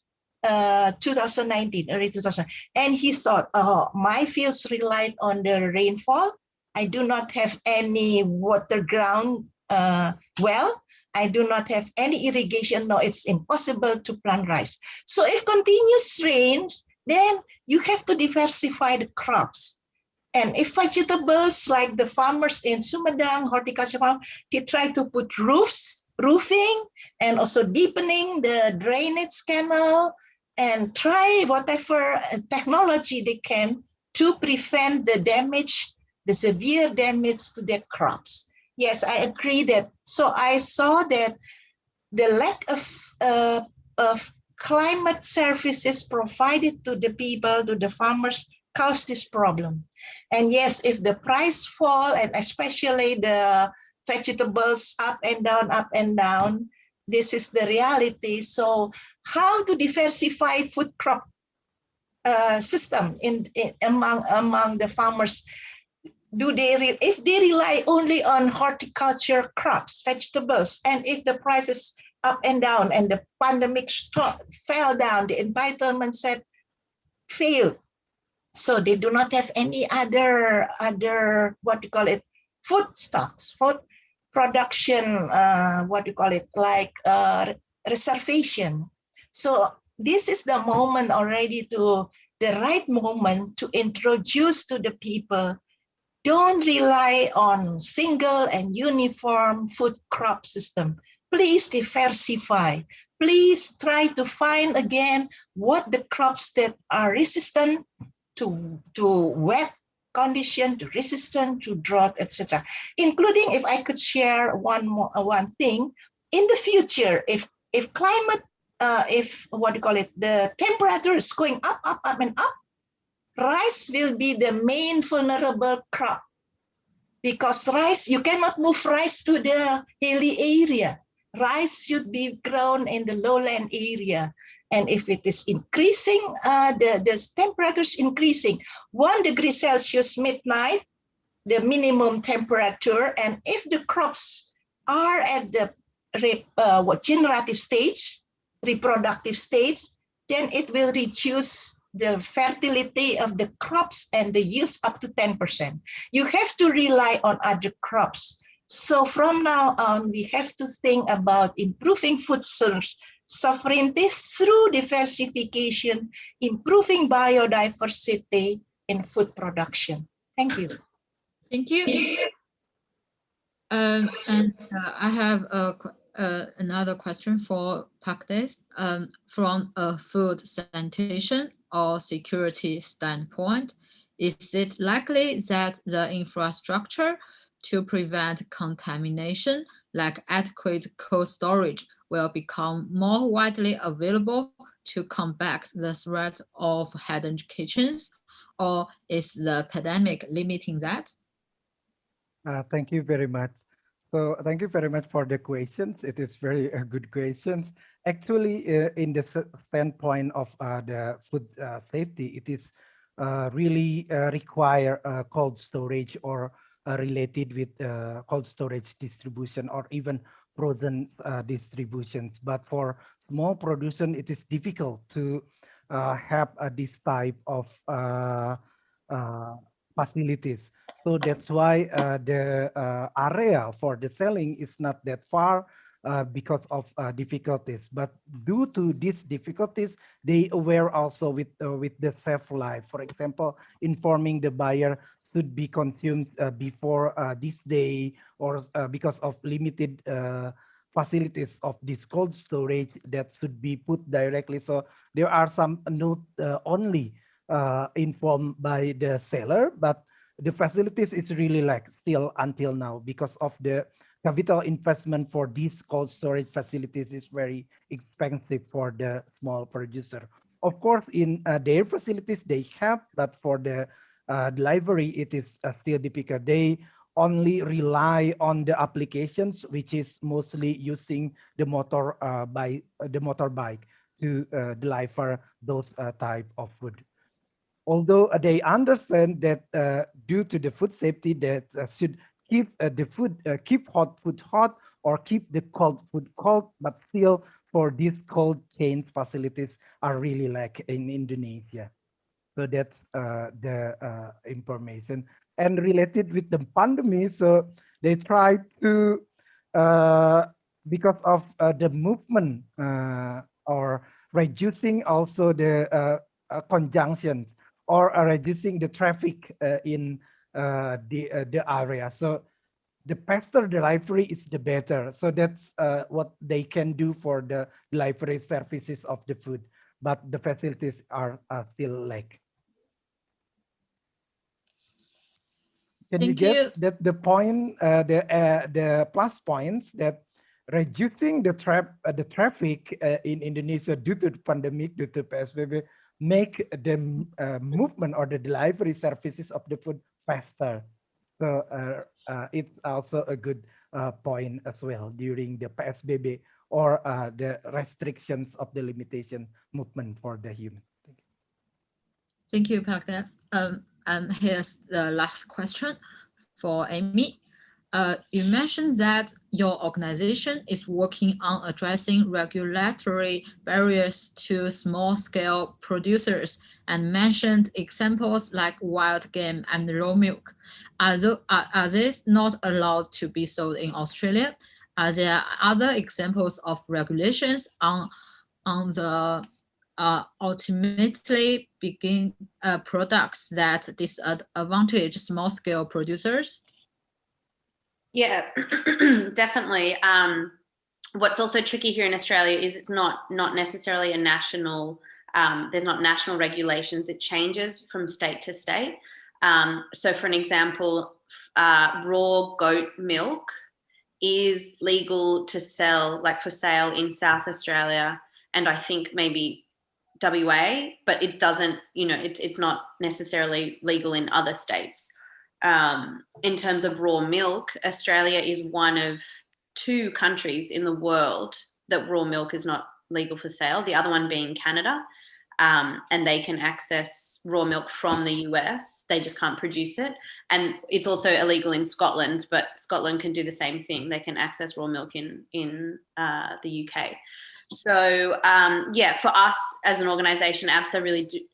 2019, early 2000. And he thought, oh, my fields relied on the rainfall. I do not have any water ground well. I do not have any irrigation. No, it's impossible to plant rice. So if continuous rains, then you have to diversify the crops. And if vegetables, like the farmers in Sumedang, horticulture farm, they try to put roofing, and also deepening the drainage canal, and try whatever technology they can to prevent the damage, the severe damage to their crops. Yes, I agree that. So I saw that the lack of climate services provided to the people, to the farmers, caused this problem. And yes, if the price fall, and especially the vegetables up and down, this is the reality. So how to diversify food crop system among the farmers? If they rely only on horticulture crops, vegetables, and if the prices up and down and the pandemic fell down, the entitlement set failed. So they do not have any other what you call it, food stocks, food production, what you call it, like reservation. So this is the moment already, to the right moment to introduce to the people, don't rely on single and uniform food crop system. Please diversify. Please try to find again what the crops that are resistant to wet condition, to resistant to drought, etc. Including, if I could share one thing, in the future, if climate, what do you call it, the temperature is going up and up, rice will be the main vulnerable crop, because rice, you cannot move rice to the hilly area. Rice should be grown in the lowland area. And if it is increasing, the temperature is increasing, 1 degree Celsius midnight, the minimum temperature, and if the crops are at the generative stage, reproductive stage, then it will reduce the fertility of the crops and the yields up to 10%. You have to rely on other crops. So from now on, we have to think about improving food sovereignty through diversification, improving biodiversity in food production. Thank you. Thank you. And I have another question for Pakdes. From a food sanitation or security standpoint, is it likely that the infrastructure to prevent contamination, like adequate cold storage, will become more widely available to combat the threat of hidden kitchens, or is the pandemic limiting that? Thank you very much. So thank you very much for the questions. It is very good questions. Actually, in the standpoint of the food safety, it is really require cold storage or related with cold storage distribution or even frozen distributions. But for small production, it is difficult to have this type of facilities. So that's why the area for the selling is not that far because of difficulties. But due to these difficulties, they aware also with the safe life. For example, informing the buyer should be consumed before this day, or because of limited facilities of this cold storage that should be put directly. So there are some note only informed by the seller, but the facilities is really like still until now because of the capital investment for these cold storage facilities is very expensive for the small producer. Of course, in their facilities they have, but for the delivery it is still difficult. They only rely on the applications, which is mostly using the motorbike to deliver those type of food. Although they understand that due to the food safety, that should keep the food, keep hot food hot or keep the cold food cold, but still for these cold chain facilities are really like in Indonesia. So that's the information. And related with the pandemic, so they try to, because of the movement or reducing also the conjunction or reducing the traffic in the area. So the faster delivery is the better. So that's what they can do for the delivery services of the food, but the facilities are still lack. Can you get that the point, the plus points that reducing the traffic in Indonesia due to the pandemic, due to PSBB, make the movement or the delivery services of the food faster. So it's also a good point as well during the PSBB or the restrictions of the limitation movement for the human. Thank you, Park. And here's the last question for Amy. You mentioned that your organization is working on addressing regulatory barriers to small-scale producers and mentioned examples like wild game and raw milk. Are these not allowed to be sold in Australia? Are there other examples of regulations on the ultimately begin products that disadvantage small-scale producers? Yeah, definitely. What's also tricky here in Australia is it's not necessarily a national, there's not national regulations. It changes from state to state. So for an example, raw goat milk is legal to sell, like for sale in South Australia, and I think maybe WA, but it doesn't, it's not necessarily legal in other states. In terms of raw milk, Australia is one of 2 countries in the world that raw milk is not legal for sale, the other one being Canada, and they can access raw milk from the US, they just can't produce it. And it's also illegal in Scotland, but Scotland can do the same thing. They can access raw milk in the UK. So yeah, for us as an organization, ABSA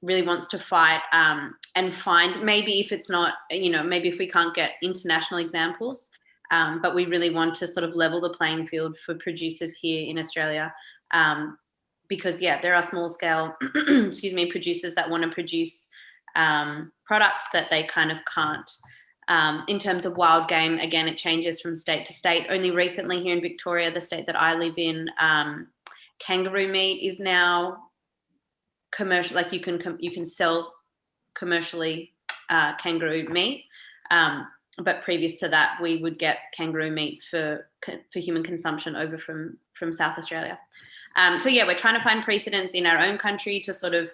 really wants to fight and find, maybe if it's not, maybe if we can't get international examples, but we really want to sort of level the playing field for producers here in Australia, because yeah, there are small scale, producers that want to produce products that they kind of can't. In terms of wild game, again, it changes from state to state. Only recently here in Victoria, the state that I live in, kangaroo meat is now commercial, like you can sell commercially kangaroo meat, but previous to that we would get kangaroo meat for human consumption over from South Australia. So yeah, we're trying to find precedents in our own country to sort of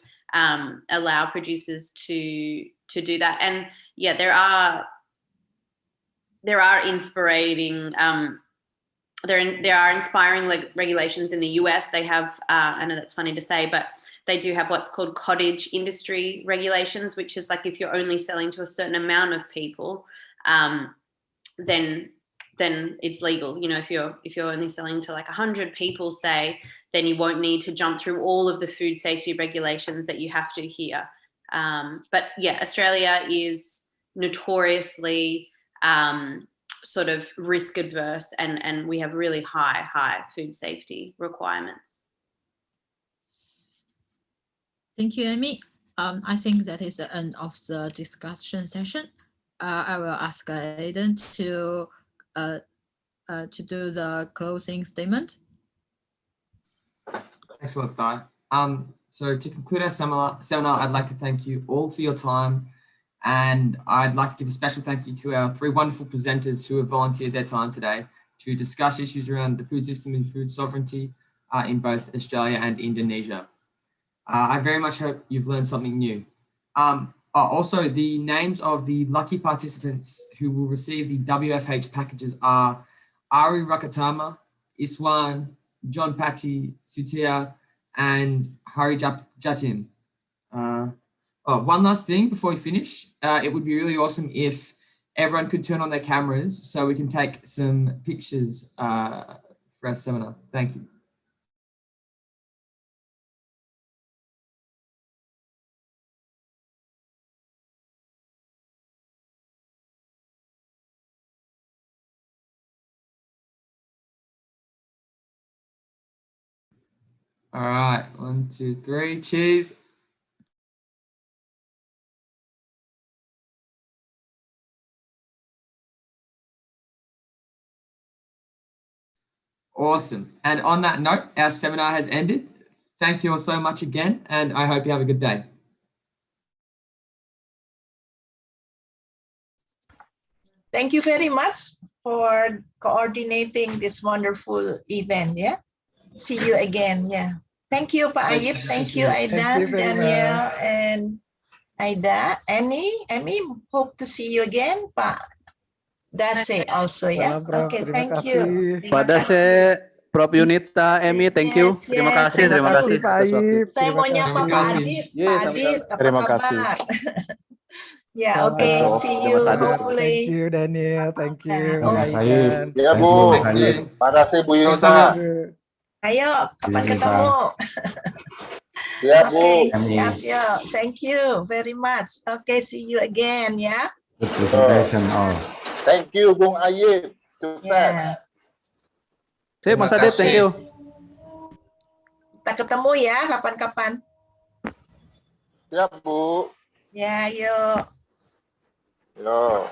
allow producers to do that. And yeah, there are inspiring there are inspiring regulations in the US. They have, I know that's funny to say, but they do have what's called cottage industry regulations, which is like if you're only selling to a certain amount of people, then it's legal. You know, if you're only selling to like 100 people, say, then you won't need to jump through all of the food safety regulations that you have to here. But yeah, Australia is notoriously sort of risk adverse, and we have really high food safety requirements. Thank you, Amy. I think that is the end of the discussion session. I will ask Aidan to do the closing statement. Thanks a lot, Guy. So to conclude our seminar, I'd like to thank you all for your time, and I'd like to give a special thank you to our 3 wonderful presenters who have volunteered their time today to discuss issues around the food system and food sovereignty in both Australia and Indonesia. I very much hope you've learned something new. Also, the names of the lucky participants who will receive the WFH packages are Ari Rakatama, Iswan, John Patty, Sutia, and Hari Jatin. One last thing before we finish, it would be really awesome if everyone could turn on their cameras so we can take some pictures for our seminar. Thank you. All right, 1, 2, 3, cheers. Awesome. And on that note, our seminar has ended. Thank you all so much again, and I hope you have a good day. Thank you very much for coordinating this wonderful event. Yeah. See you again. Yeah. Thank you, Pak Thank Ayib. you. Thank you, Thank Aidan, you very Daniel, much. and Aida. Amy, hope to see you again. Pak Dase also, yeah. Salam, Prof. Okay, Terima thank kasih. you. Pak Dase, Prof Yunita, Amy, thank you. Yes, Terima yes. kasih, Terima terima kasih, kasih Pak atas waktu. Ayib. Saya Terima mau nyapa kasih. Pak kasih. Adit. Yes, Pak sama-sama. Adit, apa Terima kasih. kabar? Ya, Salam. oke. See you Mas Adit. hopefully. Thank you, Daniel. Thank you, Mas Aidan. Ya Thank Bu, you. makasih Bu Sama-sama. Yunita. Ayo, kapan ketemu? Siap Bu. Okay, siap ya. Thank you very much. Okay, see you again ya. Good presentation all. Thank you Bung Ayib. Sukses. Ya. Sip, Mas Adit, thank you. Kita ketemu ya kapan-kapan. Siap Bu. Ya, yuk. Yo.